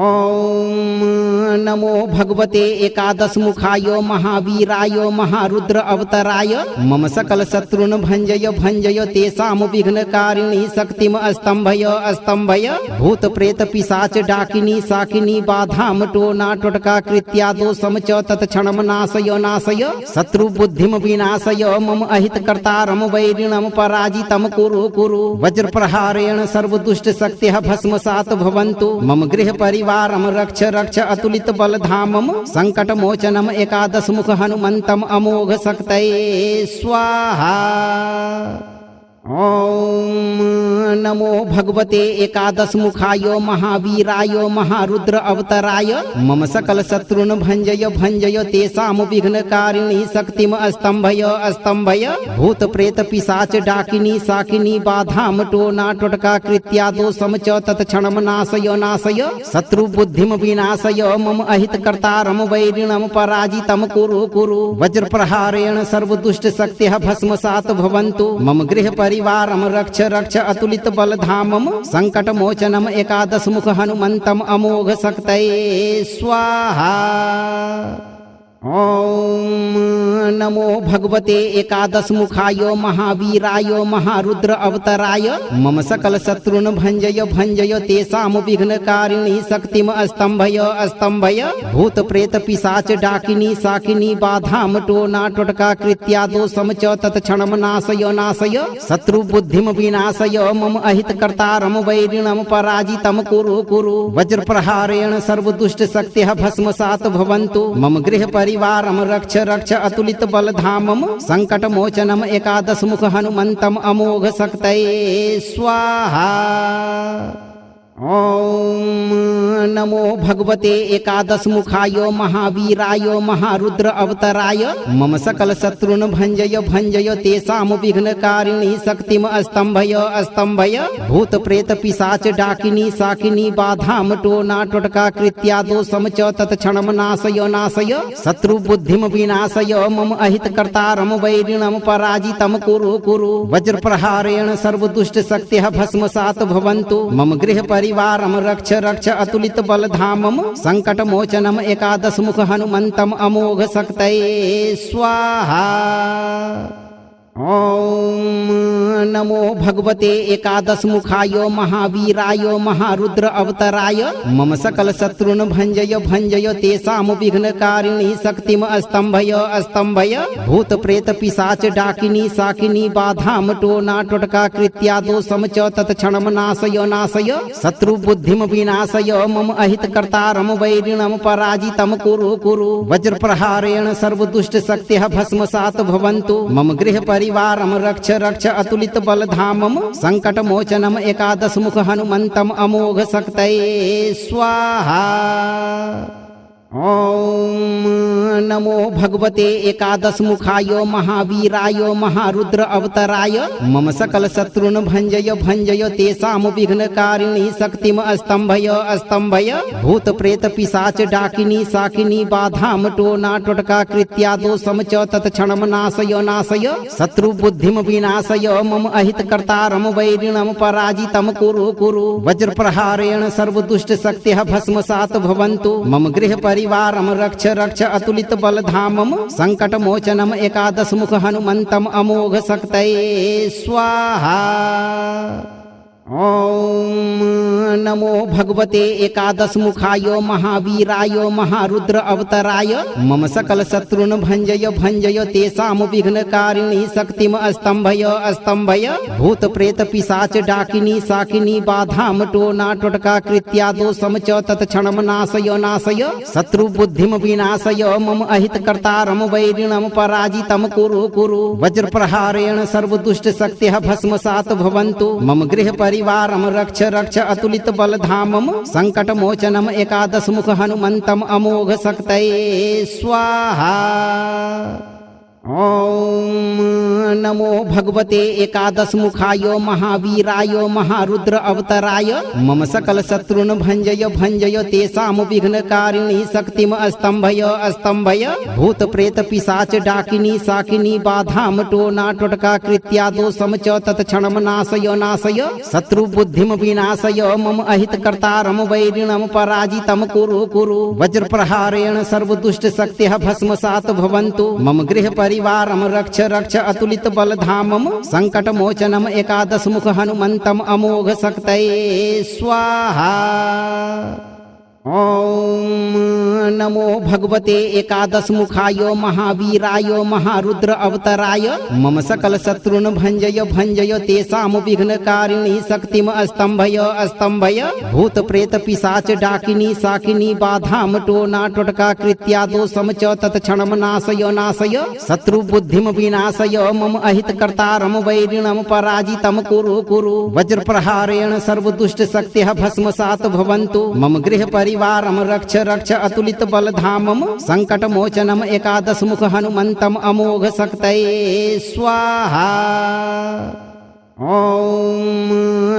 नमो भगवते एकादशमुखाय महावीराय महारुद्र अवतराय मम सकल शत्रुन भंजय भंजय तेषाम विघ्नकारिणी शक्तिम अस्तंभय अस्तंभय भूत प्रेत पिशाच डाकिनी साकिनी बाधाम टोना टोटका कृत्या दोषम च तत्क्षणम नाशय नाशय शत्रु बुद्धिम विनाशय मम अहित कर्तारम वैरिणम पराजितम कुरु कुरु वज्र प्रहारेण सर्व दुष्ट शक्तिः भस्मसात भवन्तु मम गृह परिवारम रक्ष रक्ष अतुलित बलधामम संकट मोचनम एकादश मुख हनुमंतम अमोघ शक्तये स्वाहा। ॐ नमो भगवते एकादशमुखाय महावीराय महारुद्र अवतराय मम सकल शत्रुन भंजय भंजय तेषाम विघ्नकारिणी शक्तिम अस्तंभय अस्तंभय भूत प्रेत पिशाच डाकिनी साकिनी बाधाम टोना टोटका कृत्या दोषम च तत्क्षणम नाशय नाशय शत्रु बुद्धिम विनाशय मम अहित कर्तारम वैरिणम पराजितम कुरु कुरु वज्र प्रहारेण सर्व दुष्ट शक्तिः भस्मसात भवन्तु मम गृह परिवारम रक्ष रक्ष अतुलित बलधामम संकट मोचनम एकादश मुख हनुमंतम अमोघ शक्तये स्वाहा। ॐ नमो भगवते एकादशमुखाय महावीराय महारुद्र अवतराय मम सकल शत्रुन भंजय भंजय तेषाम विघ्नकारिणी शक्तिम अस्तंभय अस्तंभय भूत प्रेत पिशाच डाकिनी साकिनी बाधाम टोना टोटका कृत्या दोषम च तत्क्षणम नाशय नाशय शत्रु बुद्धिम विनाशय मम अहित कर्तारम वैरिणम पराजितम कुरु कुरु वज्र प्रहारेण सर्व दुष्ट शक्तिः भस्मसात भवन्तु मम गृह परिवारम रक्ष रक्ष अतुलित बलधामम संकट मोचनम एकादश मुख हनुमंतम अमोघ शक्तये स्वाहा। ॐ नमो भगवते एकादशमुखाय महावीराय महारुद्र अवतराय मम सकल शत्रुन भंजय भंजय तेषाम विघ्नकारिणी शक्तिम अस्तंभय अस्तंभय भूत प्रेत पिशाच डाकिनी साकिनी बाधाम टोना टोटका कृत्या दोषम च तत्क्षणम नाशय नाशय शत्रु बुद्धिम विनाशय मम अहित कर्तारम वैरिणम पराजितम कुरु कुरु वज्र प्रहारेण सर्व दुष्ट शक्तिः भस्मसात भवन्तु मम गृह परिवारम रक्ष रक्ष अतुलित बलधामम संकट मोचनम एकादश मुख हनुमंतम अमोघ शक्तये स्वाहा। ॐ नमो भगवते एकादश मुखाय महावीराय महारुद्र अवतराय मम सकल शत्रुन भंजय भंजय तेषाम विघ्नकारिणी शक्तिम स्तंभय स्तंभय भूत प्रेत पिशाच डाकिनी साकिनी बाधाम टोना टोटका कृत्यादो समच तत्क्षणम नाशय नाशय शत्रु बुद्धिम विनाशय मम अहित कर्तारम वैरिणम पराजितम कुरु कुरु वज्र प्रहारेण सर्व दुष्ट शक्तिः भस्मसात भवन्तु मम गृह परिवारम रक्ष रक्ष अतुलित बलधामम संकट मोचनम एकादश मुख हनुमंतम अमोघ शक्तये स्वाहा। ॐ नमो भगवते एकादश मुखाय महावीराय महारुद्र अवतराय मम सकल शत्रुन भंजय भंजय तेषाम विघ्नकारिणी शक्तिम स्तंभय स्तंभय भूत प्रेत पिशाच डाकिनी साकिनी बाधाम टोना टोटका कृत्यादो समच तत्क्षणम नाशय नाशय शत्रु बुद्धिम विनाशय मम अहित कर्तारम वैरिणम पराजितम कुरु कुरु वज्र प्रहारेण सर्व दुष्ट शक्तिः भस्मसात भवन्तु मम गृह परिवारम रक्ष रक्ष अतुलित बलधामम संकट मोचनम एकादश मुख हनुमंतम अमोघ शक्तये स्वाहा। ॐ नमो भगवते एकादश मुखाय महावीराय महारुद्र अवतराय मम सकल शत्रुन भंजय भंजय तेषाम विघ्नकारिणी शक्तिम स्तंभय स्तंभय भूत प्रेत पिशाच डाकिनी साकिनी बाधाम टोना टोटका कृत्यादो समच तत्क्षणम नाशय नाशय शत्रु बुद्धिम विनाशय मम अहित कर्तारम वैरिणम पराजितम कुरु कुरु वज्र प्रहारेण सर्व दुष्ट शक्तिः भस्मसात भवन्तु मम गृह परिवारम रक्ष रक्ष अतुलित बलधामम संकट मोचनम एकादश मुख हनुमंतम अमोघ शक्तये स्वाहा। ॐ नमो भगवते एकादश मुखाय महावीराय महारुद्र अवतराय मम सकल शत्रुन भंजय भंजय तेषाम विघ्नकारिणी शक्तिम स्तंभय स्तंभय भूत प्रेत पिशाच डाकिनी साकिनी बाधाम टोना टोटका कृत्यादो समच तत्क्षणम नाशय नाशय शत्रु बुद्धिम विनाशय मम अहित कर्तारम वैरिणम पराजितम कुरु कुरु वज्र प्रहारेण सर्व दुष्ट शक्तिः भस्मसात भवन्तु मम गृह परिवारम रक्ष रक्ष अतुलित बलधामम संकट मोचनम एकादश मुख हनुमंतम अमोघ शक्तये स्वाहा। ॐ नमो भगवते एकादश मुखाय महावीराय महारुद्र अवतराय मम सकल शत्रुन भंजय भंजय तेषाम विघ्नकारिणी शक्तिम स्तंभय स्तंभय भूत प्रेत पिशाच डाकिनी साकिनी बाधाम टोना टोटका कृत्यादो समच तत्क्षणम नाशय नाशय शत्रु बुद्धिम विनाशय मम अहित कर्तारम वैरिणम पराजितम कुरु कुरु वज्र प्रहारेण सर्व दुष्ट शक्तिः भस्मसात भवन्तु मम गृह परिवारम रक्ष रक्ष अतुलित बलधामम संकट मोचनम एकादश मुख हनुमंतम अमोघ शक्तये स्वाहा। ॐ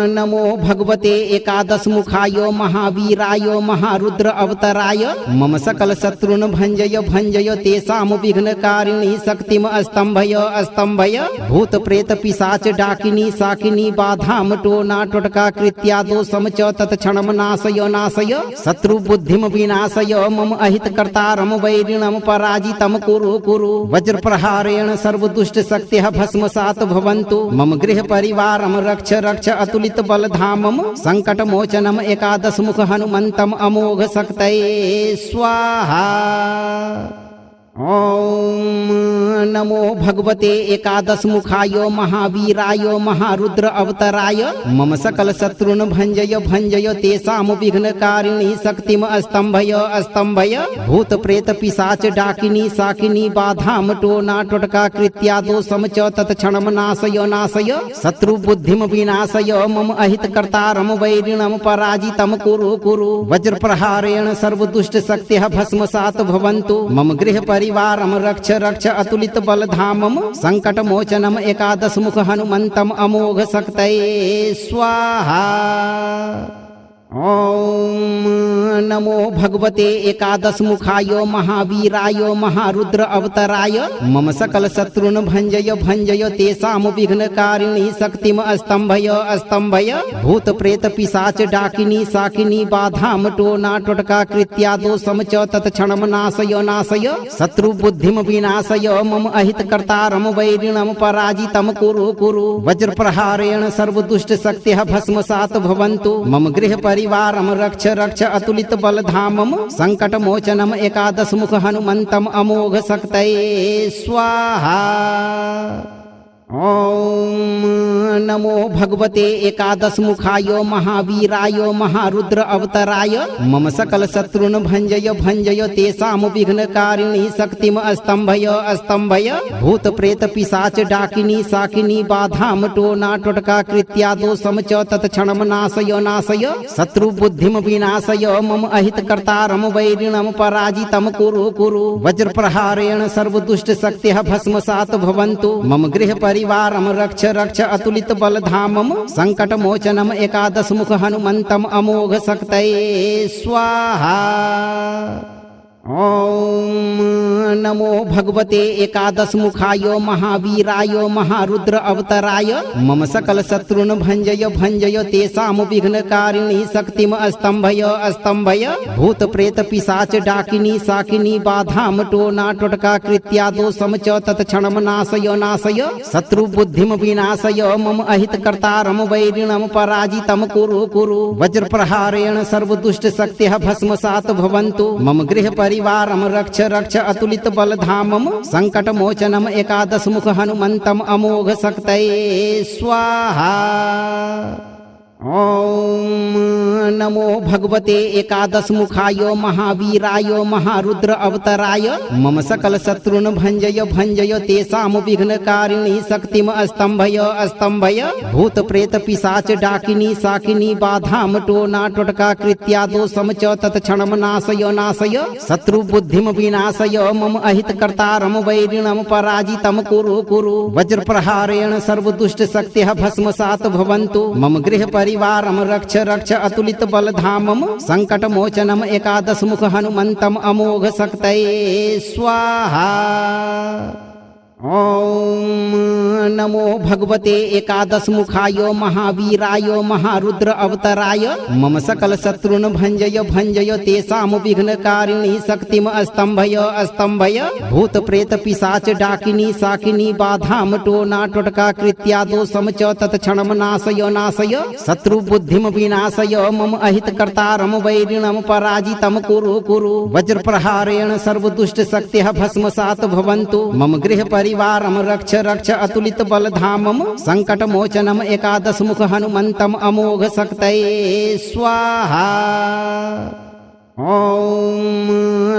नमो भगवते एकादश मुखाय महावीराय महारुद्र अवतराय मम सकल शत्रुन भंजय भंजय तेषाम विघ्नकारिणी शक्तिम स्तंभय स्तंभय भूत प्रेत पिशाच डाकिनी साकिनी बाधाम टोना टोटका कृत्यादो समच तत्क्षणम नाशय नाशय शत्रु बुद्धिम विनाशय मम अहित कर्तारम वैरिणम पराजितम कुरु कुरु वज्र प्रहारेण सर्व दुष्ट शक्तिः भस्मसात भवन्तु मम गृह परिवारम रक्ष रक्ष अतुलित बलधामम संकट मोचनम एकादश मुख हनुमंतम अमोघ शक्तये स्वाहा। ॐ नमो भगवते एकादश मुखाय महावीराय महारुद्र अवतराय मम सकल शत्रुन भंजय भंजय तेषाम विघ्नकारिणी शक्तिम स्तंभय स्तंभय भूत प्रेत पिशाच डाकिनी साकिनी बाधाम टोना टोटका कृत्यादो समच तत्क्षणम नाशय नाशय शत्रु बुद्धिम विनाशय मम अहित कर्तारम वैरिणम पराजितम कुरु कुरु वज्र प्रहारेण सर्व दुष्ट शक्तिः भस्मसात भवन्तु मम गृह परिवारम रक्ष रक्ष अतुलित बलधामम संकट मोचनम एकादश मुख हनुमंतम अमोघ शक्तये स्वाहा। ॐ नमो भगवते एकादश मुखाय महावीराय महारुद्र अवतराय मम सकल शत्रुन भंजय भंजय तेषाम विघ्नकारिणी शक्तिम स्तंभय स्तंभय भूत प्रेत पिशाच डाकिनी साकिनी बाधाम टोना टोटका कृत्या दोषम च तत्क्षणम नाशय नाशय शत्रु बुद्धिम विनाशय मम अहित कर्तारम वैरिणम पराजितम कुरु कुरु वज्र प्रहारेण सर्वदुष्ट शक्तिः भस्मसात भवन्तु मम गृह परिवारम रक्ष रक्ष अतुलित बलधामम संकट मोचनम एकादश मुख हनुमंतम अमोघ शक्तये स्वाहा। ओम नमो भगवते एकादश मुखाय महावीराय महारुद्र अवतराय मम सकल शत्रुन भंजय भंजय तेषाम विघ्नकारिणी शक्तिम स्तंभय स्तंभय भूत प्रेत पिशाच डाकिनी साकिनी बाधाम टोना टोटका कृत्या दोषम च तत्क्षणम नाशय नाशय शत्रु बुद्धिम विनाशय मम अहित कर्तारम वैरिणम पराजितम कुरु कुरु वज्र प्रहारेण सर्वदुष्ट शक्तिः भस्मसात भवन्तु मम गृह परिवारम रक्ष रक्ष अतुलित बलधामम संकट मोचनम एकादश मुख हनुमंतम अमोघ शक्तये स्वाहा। ओम नमो भगवते एकादश मुखाय महावीराय महारुद्र अवतराय मम सकल शत्रुन भंजय भंजय तेषाम विघ्नकारिणी शक्तिम स्तंभय स्तंभय भूत प्रेत पिशाच डाकिनी साकिनी बाधाम टोना टोटका कृत्या दोषम च तत्क्षणम नाशय नाशय शत्रु बुद्धिम विनाशय मम अहित कर्तारम वैरिणम पराजितम कुरु कुरु वज्र प्रहारेण सर्वदुष्ट शक्तिः भस्मसात भवन्तु मम गृह परिवारम रक्ष रक्ष अतुलित बलधामम संकट मोचनम एकादश मुख हनुमंतम अमोघ शक्तये स्वाहा। ओम नमो भगवते एकादश मुखाय महावीराय महारुद्र अवतराय मम सकल शत्रुन भंजय भंजय तेषाम विघ्नकारिणी शक्तिम स्तंभय स्तंभय भूत प्रेत पिशाच डाकिनी साकिनी बाधाम टोना टोटका कृत्या दोषम च तत्क्षणम नाशय नाशय शत्रु बुद्धिम विनाशय मम अहित कर्तारम वैरिणम पराजितम कुरु कुरु वज्र प्रहारेण सर्वदुष्ट शक्तिः भस्मसात भवन्तु मम गृह परिवारम रक्ष रक्ष अतुलित बलधामम संकट मोचनम एकादश मुख हनुमंतम अमोघ शक्तये स्वाहा। ओम नमो भगवते एकादश मुखाय महावीराय महारुद्र अवतराय मम सकल शत्रुन भंजय भंजय तेषाम विघ्नकारिणी शक्तिम स्तंभय स्तंभय भूत प्रेत पिशाच डाकिनी साकिनी बाधाम टोना टोटका कृत्या दोषम च तत्क्षणम नाशय नाशय शत्रु बुद्धिम विनाशय मम अहित कर्तारम वैरिणम पराजितम कुरु कुरु वज्र प्रहारेण सर्वदुष्ट शक्तिः भस्मसात भवन्तु मम गृह परिवारम रक्ष रक्ष अतुलित बलधामम संकट मोचनम एकादश मुख हनुमंतम अमोघ शक्तये स्वाहा। ओम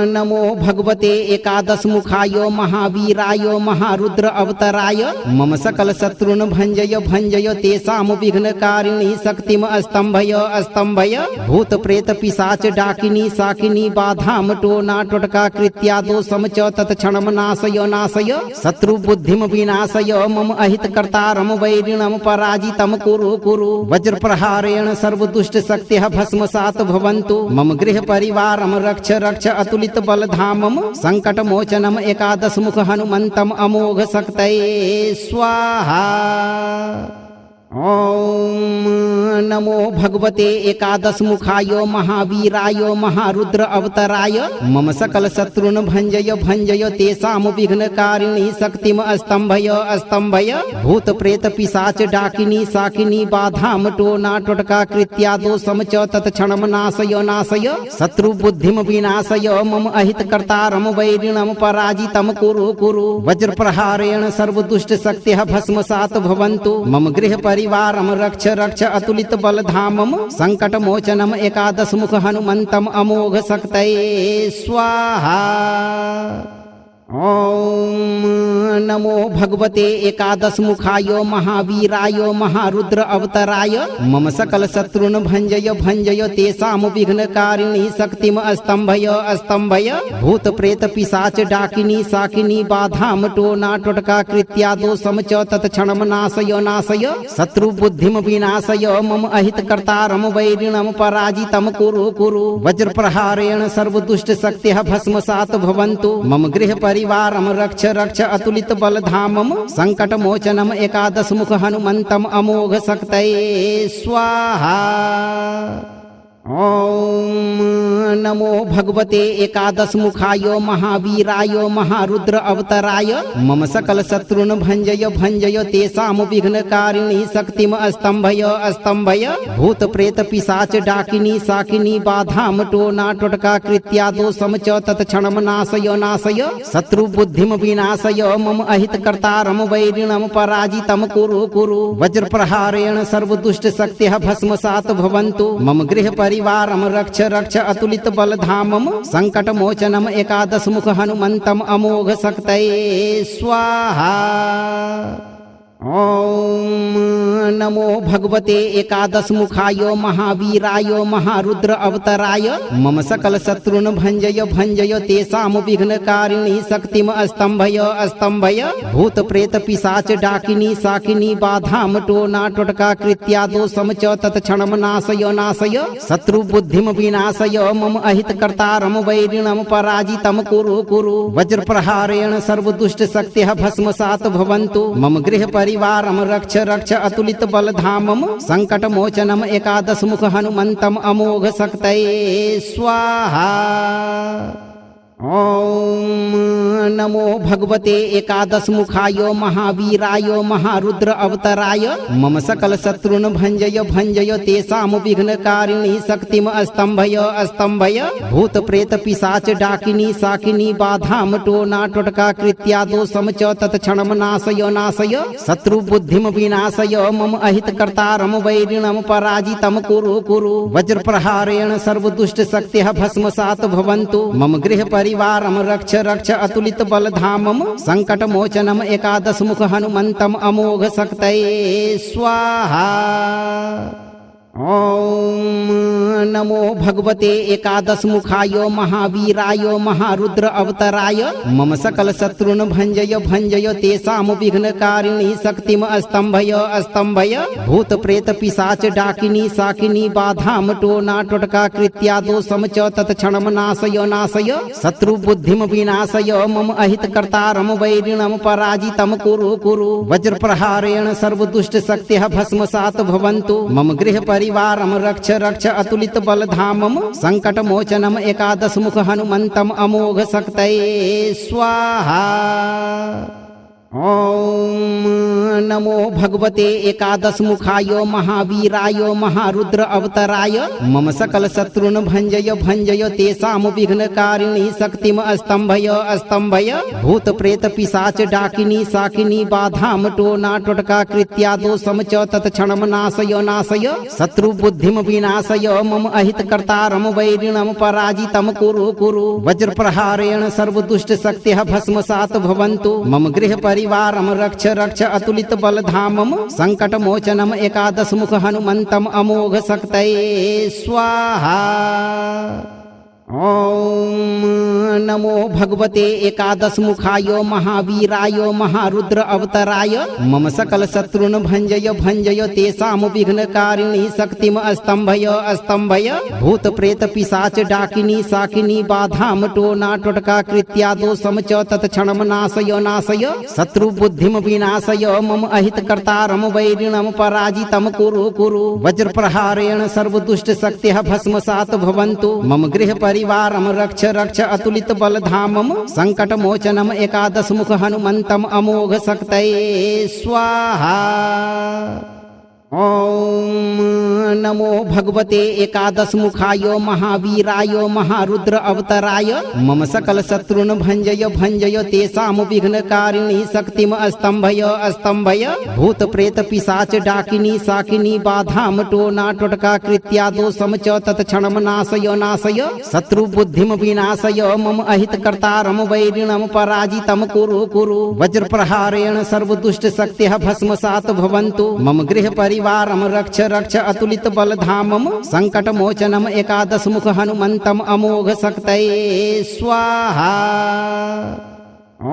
नमो भगवते एकादश मुखाय महावीराय महारुद्र अवतराय मम सकल शत्रुन भंजय भंजय तेषाम विघ्नकारिणी शक्तिम स्तंभय स्तंभय भूत प्रेत पिशाच डाकिनी साकिनी बाधाम टोना टोटका कृत्या दोषम च तत्क्षणम नाशय नाशय शत्रु बुद्धिम विनाशय मम अहित कर्तारम वैरिणम पराजितम कुरु कुरु वज्र प्रहारेण सर्वदुष्ट शक्तिः भस्मसात भवन्तु मम गृह परिवारम रक्ष रक्ष अतुलित बलधामम संकट मोचनम एकादश मुख हनुमंतम अमोघ शक्तये स्वाहा। ओम नमो भगवते एकादश मुखाय महावीराय महारुद्र अवतराय मम सकल शत्रुन भंजय भंजय तेषाम विघ्नकारिणी शक्तिम स्तंभय स्तंभय भूत प्रेत पिशाच डाकिनी साकिनी बाधाम टोना टोटका कृत्या दोषम च तत्क्षणम नाशय नाशय शत्रु बुद्धिम विनाशय मम अहित कर्तारम वैरिणम पराजितम कुरु कुरु वज्र प्रहारेण सर्वदुष्ट शक्तिः भस्मसात भवन्तु मम गृह परिवारम रक्ष रक्ष अतुलित बलधामम संकट मोचनम एकादश मुख हनुमंतम अमोघ शक्तये स्वाहा। ॐ नमो भगवते एकादशमुखाय महावीराय महारुद्र अवतराय मम सकल शत्रुन भंजय भंजय तेषां विघ्नकारिणी शक्तिम अस्तंभय अस्तंभय भूत प्रेत पिशाच डाकिनी साकिनी बाधाम टोना टोटका कृत्या दोषम च तत्क्षणम नाशय नाशय शत्रु बुद्धिम विनाशय मम अहित कर्तारम वैरिणम पराजितम कुरु कुरु वज्र प्रहारेण सर्व दुष्ट शक्तिः भस्मसात भवन्तु मम गृह परिवारम रक्ष रक्ष अतुलित बलधामम संकट मोचनम एकादश मुख हनुमंतम अमोघ शक्तये स्वाहा। ॐ नमो भगवते एकादशमुखाय महावीराय महारुद्र अवतराय मम सकल शत्रुन भंजय भंजय तेषां विघ्नकारिणी शक्तिम अस्तंभय अस्तंभय भूत प्रेत पिशाच डाकिनी साकिनी बाधाम टोना टोटका कृत्या दोषम च तत्क्षणम नाशय नाशय शत्रु बुद्धिम विनाशय मम अहित कर्तारम वैरिणम पराजितम कुरु कुरु वज्र प्रहारेण सर्व दुष्ट शक्तिः भस्मसात भवन्तु मम गृह परिवारम रक्ष रक्ष अतुलित बलधामम संकट मोचनम एकादश मुख हनुमंतम अमोघ शक्तये स्वाहा। ॐ नमो भगवते एकादशमुखाय महावीराय महारुद्र अवतराय मम सकल शत्रुन भंजय भंजय तेषां विघ्नकारिणी शक्तिम अस्तंभय अस्तंभय भूत प्रेत पिशाच डाकिनी साकिनी बाधाम टोना टोटका कृत्या दोषम च तत्क्षणम नाशय नाशय शत्रु बुद्धिम विनाशय मम अहित कर्तारम वैरिणम पराजितम कुरु कुरु वज्र प्रहारेण सर्व दुष्ट शक्तिः भस्मसात भवन्तु मम गृह परिवारम रक्ष रक्ष अतुलित बलधामम संकट मोचनम एकादश मुख हनुमंतम अमोघ शक्तये स्वाहा। ॐ नमो भगवते एकादशमुखाय महावीराय महारुद्र अवतराय मम सकल शत्रुन भंजय भंजय तेषां विघ्नकारिणी शक्तिम अस्तंभय अस्तंभय भूत प्रेत पिशाच डाकिनी साकिनी बाधाम टोना टोटका कृत्या दोषम च तत्क्षणम नाशय नाशय शत्रु बुद्धिम विनाशय मम अहित कर्तारम वैरिणम पराजितम कुरु कुरु वज्र प्रहारेण सर्व दुष्ट शक्तिः भस्मसात भवन्तु मम गृह परिवारम रक्ष रक्ष अतुलित बलधामम संकट मोचनम एकादश मुख हनुमंतम अमोघ शक्तये स्वाहा। ॐ नमो भगवते एकादशमुखाय महावीराय महारुद्र अवतराय मम सकल शत्रुन भंजय भंजय तेषां विघ्नकारिणी शक्तिम अस्तंभय अस्तंभय भूत प्रेत पिशाच डाकिनी साकिनी बाधाम टोना टोटका कृत्या दोषम च तत्क्षणम नाशय नाशय शत्रु बुद्धिम विनाशय मम अहित कर्तारम वैरिणम पराजितम कुरु कुरु वज्र प्रहारेण सर्व दुष्ट शक्तिः भस्मसात भवन्तु मम गृह परिवारम रक्ष रक्ष अतुलित बलधामम संकट मोचनम एकादश मुख हनुमंतम अमोघ शक्तये स्वाहा। ॐ नमो भगवते एकादशमुखाय महावीराय महारुद्र अवतराय मम सकल शत्रुन भंजय भंजय तेषां विघ्नकारिणी शक्तिम अस्तंभय अस्तंभय भूत प्रेत पिशाच डाकिनी साकिनी बाधाम टोना टोटका कृत्या दोषम च तत्क्षणम नाशय नाशय शत्रु बुद्धिम विनाशय मम अहित कर्तारम वैरिणम पराजितम कुरु कुरु वज्र प्रहारेण सर्व दुष्ट शक्तिः भस्मसात भवन्तु मम गृह परिवारम रक्ष रक्ष अतुलित बलधामम संकट मोचनम एकादश मुख हनुमंतम अमोघ शक्तये स्वाहा। ॐ नमो भगवते एकादशमुखाय महावीराय महारुद्र अवतराय मम सकल शत्रुन भंजय भंजय तेषां विघ्नकारिणी शक्तिम अस्तंभय अस्तंभय भूत प्रेत पिशाच डाकिनी साकिनी बाधाम टोना टोटका कृत्या दोषम च तत्क्षणम नाशय नाशय शत्रु बुद्धिम विनाशय मम अहित कर्तारम वैरिणम पराजितम कुरु कुरु वज्र प्रहारेण सर्व दुष्ट शक्तिः भस्मसात भवन्तु मम गृह परिवारम रक्ष रक्ष अतुलित बलधामम संकट मोचनम एकादश मुख हनुमंतम अमोघ शक्तये स्वाहा। ॐ नमो भगवते एकादश मुखाय महावीराय महारुद्र अवतराय मम सकल शत्रुन भंजय भंजय तेषां विघ्नकारिणी शक्तिम अस्तंभय अस्तंभय भूत प्रेत पिशाच डाकिनी साकिनी बाधाम टोना टोटका कृत्या दोषम च तत्क्षणम नाशय नाशय शत्रु बुद्धिम विनाशय मम अहित कर्तारम वैरिणम पराजितम कुरु कुरु वज्र प्रहारेण सर्वदुष्ट शक्तिः भस्मसात् भवन्तु मम गृह परिवारम रक्ष रक्ष अतुलित बलधामम संकट मोचनम एकादश मुख हनुमंतम अमोघ शक्तये स्वाहा। ॐ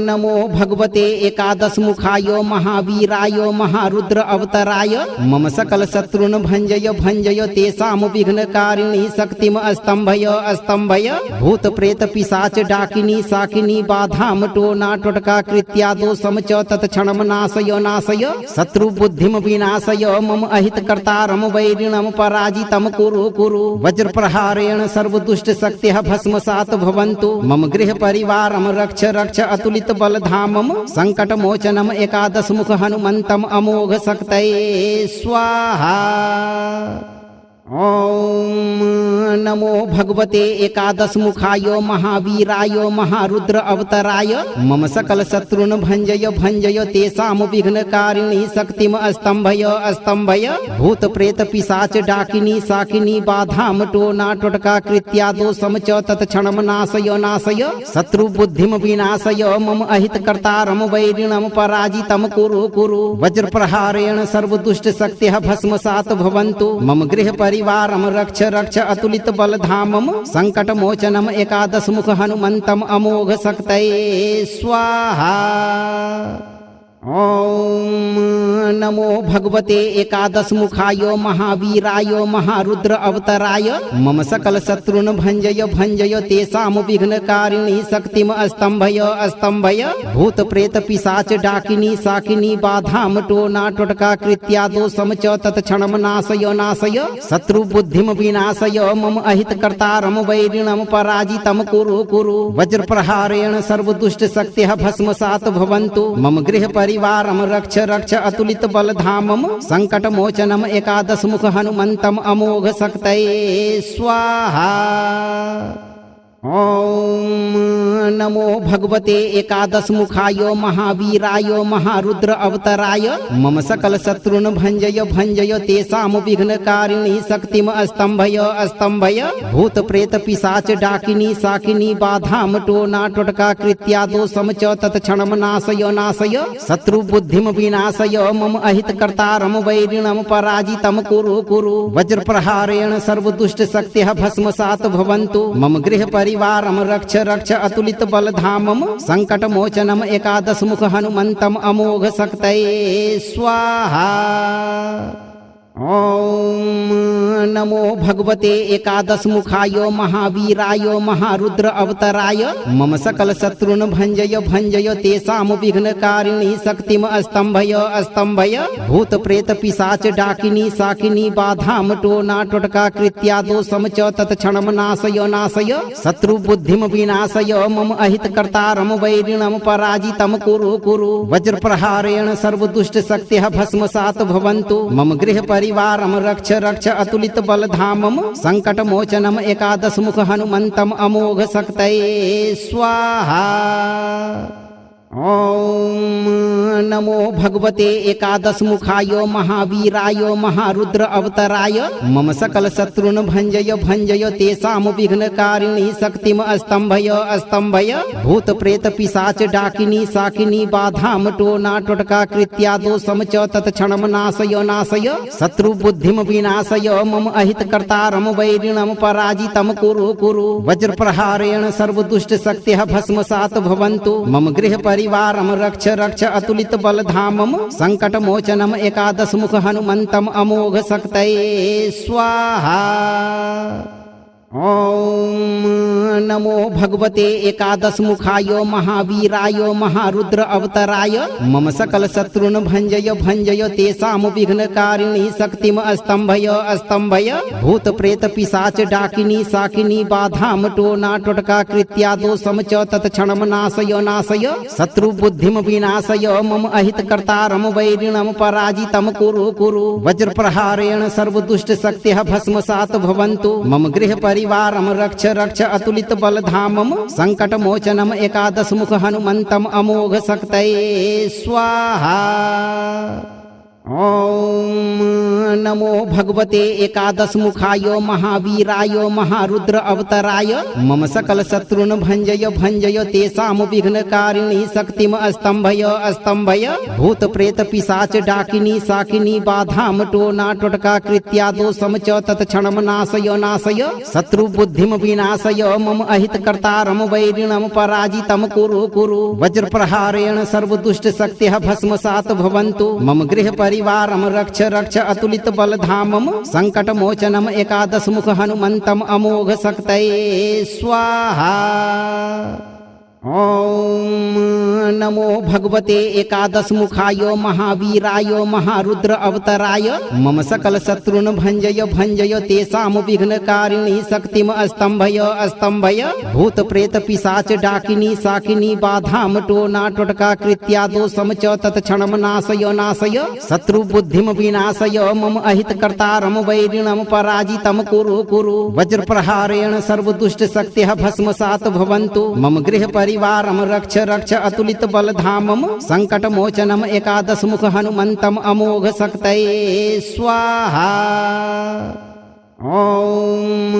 नमो भगवते एकादश मुखाय महावीराय महारुद्र अवतराय मम सकल शत्रुन भंजय भंजय तेषां विघ्नकारिणी शक्तिम अस्तंभय अस्तंभय भूत प्रेत पिशाच डाकिनी साकिनी बाधाम टोना टोटका कृत्या दोषम च तत्क्षणम नाशय नाशय शत्रु बुद्धिम विनाशय मम अहित कर्तारम वैरिणम पराजितम कुरु कुरु वज्र प्रहारेण सर्वदुष्ट शक्तिः भस्मसात् भवन्तु मम गृह परिवारम रक्ष रक्ष अतुलित बलधामम संकट मोचनम एकादश मुख हनुमंतम अमोघ शक्तये स्वाहा। ॐ नमो भगवते एकादश मुखाय महावीराय महारुद्र अवतराय मम सकल शत्रुन भंजय भंजय तेषां विघ्नकारिणी शक्तिम अस्तंभय अस्तंभय भूत प्रेत पिशाच डाकिनी साकिनी बाधाम टोना टोटका कृत्या दोषम च तत्क्षणम नाशय नाशय शत्रु बुद्धिम विनाशय मम अहित कर्तारम वैरिणम पराजितम कुरु कुरु वज्र प्रहारेण सर्वदुष्ट शक्तिः भस्मसात् भवन्तु मम गृह परिवारम रक्ष रक्ष अतुलित बलधामम संकट मोचनम एकादश मुख हनुमंतम अमोघ शक्तये स्वाहा। ॐ नमो भगवते एकादश मुखाय महावीराय महारुद्र अवतराय मम सकल शत्रुन भंजय भंजय तेषां विघ्नकारिणी शक्तिम अस्तंभय अस्तंभय भूत प्रेत पिशाच डाकिनी साकिनी बाधाम टोना टोटका कृत्या दोषम च तत्क्षणम नाशय नाशय शत्रु बुद्धिम विनाशय मम अहित कर्तारम वैरिणम पराजितम कुरु कुरु वज्र प्रहारेण सर्वदुष्ट शक्तिः भस्मसात् भवन्तु मम गृह परिवारम रक्ष रक्ष अतुलित बलधामम संकट मोचनम एकादश मुख हनुमंतम अमोघ शक्तये स्वाहा। ॐ नमो भगवते एकादश मुखाय महावीराय महारुद्र अवतराय मम सकल शत्रुन भंजय भंजय तेषां विघ्नकारिणी शक्तिम अस्तंभय अस्तंभय भूत प्रेत पिशाच डाकिनी साकिनी बाधाम टोना टोटका कृत्या दोषम च तत्क्षणम नाशय नाशय शत्रु बुद्धिम विनाशय मम अहित कर्तारम वैरिणम पराजितम कुरु कुरु वज्र प्रहारेण सर्वदुष्ट शक्तिः भस्मसात् भवन्तु मम गृह परिवारम रक्ष रक्ष अतुलित बलधामम संकट मोचनम एकादश मुख हनुमंतम अमोघ शक्तये स्वाहा। ॐ नमो भगवते एकादश मुखाय महावीराय महारुद्र अवतराय मम सकल शत्रुन भंजय भंजय तेषां विघ्नकारिणी शक्तिम अस्तंभय अस्तंभय भूत प्रेत पिशाच डाकिनी साकिनी बाधाम टोना टोटका कृत्या दोषम च तत्क्षणम नाशय नाशय शत्रु बुद्धिम विनाशय मम अहित कर्तारम वैरिणम पराजितम कुरु कुरु वज्र प्रहारेण सर्वदुष्ट शक्तिः भस्मसात् भवन्तु मम गृह परिवारम रक्ष रक्ष अतुलित बलधामम संकट मोचनम एकादश मुख हनुमंतम अमोघ शक्तये स्वाहा। ॐ नमो भगवते एकादश मुखाय महावीराय महारुद्र अवतराय मम सकल शत्रुन भंजय भंजय तेषां विघ्नकारिणी शक्तिम अस्तंभय अस्तंभय भूत प्रेत पिशाच डाकिनी साकिनी बाधाम टोना टोटका कृत्या दोषम च तत्क्षणम नाशय नाशय शत्रु बुद्धिम विनाशय मम अहित कर्तारम वैरिणम पराजितम कुरु कुरु वज्र प्रहारेण सर्वदुष्ट शक्तिः भस्मसात् भवन्तु मम गृह परिवारम रक्ष रक्ष अतुलित बलधामम संकट मोचनम एकादश मुख हनुमंतम अमोघ शक्तये स्वाहा। ॐ नमो भगवते एकादश मुखाय महावीराय महारुद्र अवतराय मम सकल शत्रुन भंजय भंजय तेषाम विघ्नकारिणी शक्तिम स्तंभय स्तंभय भूत प्रेत पिशाच डाकिनी साकिनी बाधाम टोना टोटका कृत्या दोषम च तत्क्षणम नाशय नाशय शत्रु बुद्धिम विनाशय मम अहित कर्तारम वैरिणम पराजितम कुरु कुरु वज्र प्रहारेण सर्वदुष्ट शक्तिः भस्मसात भवन्तु मम गृह परिवारम रक्ष रक्ष अतुलित बलधामम संकट मोचनम एकादश मुख हनुमंतम अमोघ शक्तये स्वाहा। ओम नमो भगवते एकादश मुखाय महावीराय महारुद्र अवतराय मम सकल शत्रुन भंजय भंजय तेषाम विघ्नकारिणी शक्तिम स्तंभय स्तंभय भूत प्रेत पिशाच डाकिनी साकिनी बाधाम टोना टोटका कृत्या दोषम च तत्क्षणम नाशय नाशय शत्रु बुद्धिम विनाशय मम अहित कर्तारम वैरिणम पराजितम कुरु कुरु वज्र प्रहारेण सर्वदुष्ट शक्तिः भस्मसात भवन्तु मम गृह परिवारम रक्ष रक्ष अतुलित बलधामम संकट मोचनम एकादश मुख हनुमंतम अमोघ शक्तये स्वाहा। ओम नमो भगवते एकादश मुखाय महावीराय महारुद्र अवतराय मम सकल शत्रुन भंजय भंजय तेषाम विघ्नकारिणी शक्तिम स्तंभय स्तंभय भूत प्रेत पिशाच डाकिनी साकिनी बाधाम टोना टोटका कृत्या दोषम च तत्क्षणम नाशय नाशय शत्रु बुद्धिम विनाशय मम अहित कर्तारम वैरिणम पराजितम कुरु कुरु वज्र प्रहारेण सर्वदुष्ट शक्तिः भस्मसात भवन्तु मम गृह परिवारम रक्ष रक्ष अतुलित बलधामम संकट मोचनम एकादश मुख हनुमंतम अमोघ शक्तये स्वाहा। ओम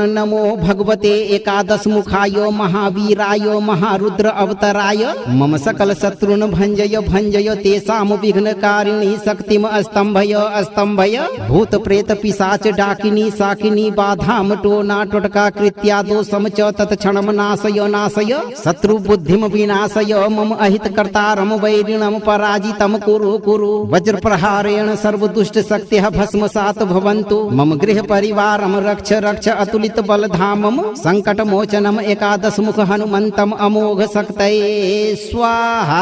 नमो भगवते एकादश मुखाय महावीराय महारुद्र अवतराय मम सकल शत्रुन भंजय भंजय तेषाम विघ्नकारिणी शक्तिम स्तंभय स्तंभय भूत प्रेत पिशाच डाकिनी साकिनी बाधाम टोना टोटका कृत्या दोषम च तत्क्षणम नाशय नाशय शत्रु बुद्धिम विनाशय मम अहित कर्तारम वैरिणम पराजितम कुरु कुरु वज्र प्रहारेण सर्वदुष्ट शक्तिः भस्मसात भवन्तु मम गृह परिवारम रक्ष रक्ष अतुलित बलधामम संकट मोचनम एकादश मुख हनुमंतम अमोघ शक्तये स्वाहा।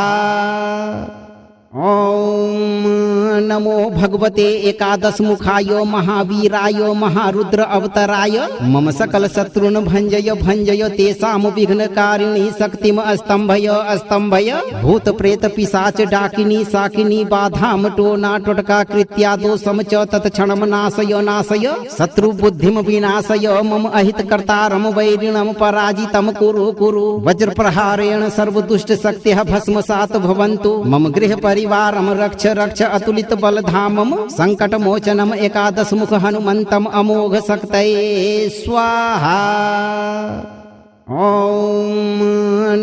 ओम नमो भगवते एकादश मुखाय महावीराय महारुद्र अवतराय मम सकल शत्रुन भंजय भंजय तेषाम विघ्नकारिणी शक्तिम स्तंभय स्तंभय भूत प्रेत पिशाच डाकिनी साकिनी बाधाम टोना टोटका कृत्या दोषम च तत्क्षणम नाशय नाशय शत्रु बुद्धिम विनाशय मम अहित कर्तारम वैरिणम पराजितम कुरु कुरु वज्र प्रहारेण सर्वदुष्ट शक्तिः भस्मसात भवन्तु मम गृह परिवारम रक्ष रक्ष अतुलित बलधामम संकट मोचनम एकादश मुख हनुमंतम अमोघ शक्तये स्वाहा। ओम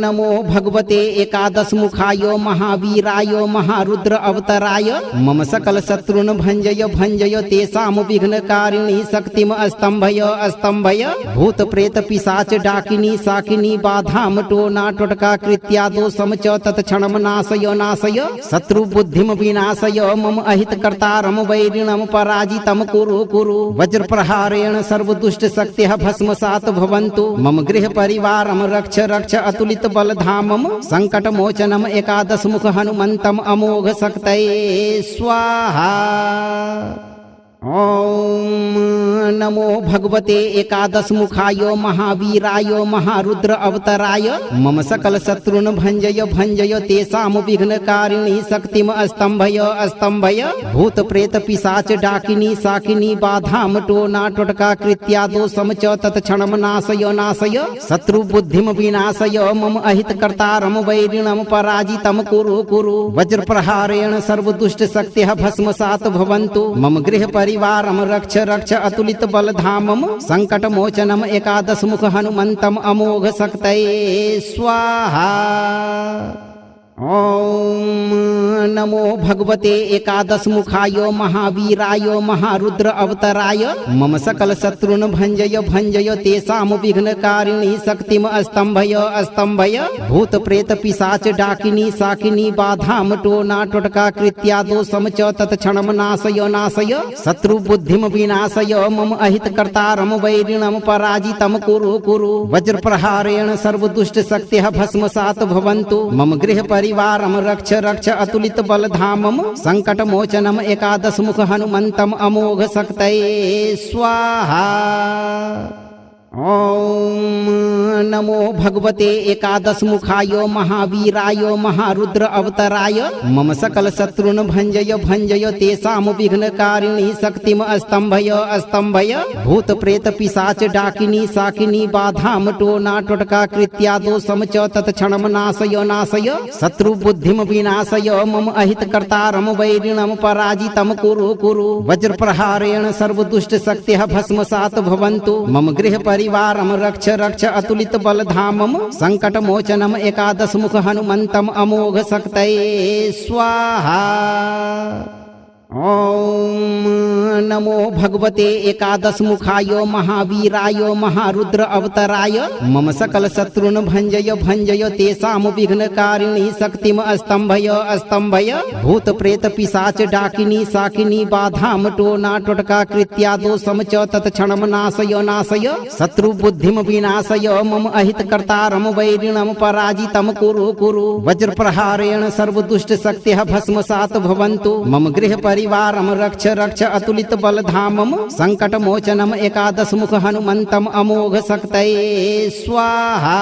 नमो भगवते एकादश मुखाय महावीराय महारुद्र अवतराय मम सकल शत्रुन भंजय भंजय तेषाम विघ्नकारिणी शक्तिम स्तंभय स्तंभय भूत प्रेत पिशाच डाकिनी साकिनी बाधाम टोना टोटका कृत्या दोषम च तत्क्षणम नाशय नाशय शत्रु बुद्धिम विनाशय मम अहित कर्तारम वैरिणम पराजितम कुरु कुरु वज्र प्रहारेण सर्वदुष्ट शक्तिः भस्मसात भवन्तु मम गृह परिवारम रक्ष रक्ष अतुलित बलधामम संकट मोचनम एकादश मुख हनुमंतम अमोघ शक्तये स्वाहा। ओम नमो भगवते एकादश मुखाय महावीराय महारुद्र अवतराय मम सकल शत्रुन भंजय भंजय तेषाम विघ्नकारिणी शक्तिम स्तंभय स्तंभय भूत प्रेत पिशाच डाकिनी साकिनी बाधाम टोना टोटका कृत्या दोषम च तत्क्षणम नाशय नाशय शत्रु बुद्धिम विनाशय मम अहित कर्तारम वैरिणम पराजितम कुरु कुरु वज्र प्रहारेण सर्वदुष्ट शक्तिः भस्मसात भवन्तु मम गृह परिवारम रक्ष रक्ष अतुलित बलधामम संकट मोचनम एकादश मुख हनुमंतम अमोघ शक्तये स्वाहा। ॐ नमो भगवते एकादश मुखाय महावीराय महारुद्र अवतराय मम सकल शत्रुन भंजय भंजय तेषाम विघ्नकारिणी शक्तिम स्तंभय स्तंभय भूत प्रेत पिशाच डाकिनी साकिनी बाधाम टोना टोटका कृत्या दोषम च तत्क्षणम नाशय नाशय शत्रु बुद्धिम विनाशय मम अहित कर्तारम वैरिणम पराजितम कुरु कुरु वज्र प्रहारेण सर्व दुष्ट शक्तिः भस्मसात भवन्तु मम गृह परिवारम रक्ष रक्ष अतुलित बलधामम संकट मोचनम एकादश मुख हनुमंतम अमोघ शक्तये स्वाहा। ॐ नमो भगवते एकादश मुखाय महावीराय महारुद्र अवतराय मम सकल शत्रुन भंजय भंजय तेषाम विघ्नकारिणी शक्तिम स्तंभय स्तंभय भूत प्रेत पिशाच डाकिनी साकिनी बाधाम टोना टोटका कृत्या दोषम च तत्क्षणम नाशय नाशय शत्रु बुद्धिम विनाशय मम अहित कर्तारम वैरिणम पराजितम कुरु कुरु वज्र प्रहारेण सर्व दुष्ट शक्तिः भस्मसात भवन्तु मम गृह परिवारम रक्ष रक्ष अतुलित बलधामम संकट मोचनम एकादश मुख हनुमंतम अमोघ शक्तये स्वाहा। ॐ नमो भगवते एकादश मुखाय महावीराय महारुद्र अवतराय मम सकल शत्रुन भंजय भंजय तेषाम विघ्नकारिणी शक्तिम स्तंभय स्तंभय भूत प्रेत पिशाच डाकिनी साकिनी बाधाम टोना टोटका कृत्या दोषम च तत्क्षणम नाशय नाशय शत्रु बुद्धिम विनाशय मम अहित कर्तारम वैरिणम पराजितम कुरु कुरु वज्र प्रहारेण सर्व दुष्ट शक्तिः भस्मसात भवन्तु मम गृह परिवारम रक्ष रक्ष अतुलित बलधामम संकट मोचनम एकादश मुख हनुमंतम अमोघ शक्तये स्वाहा।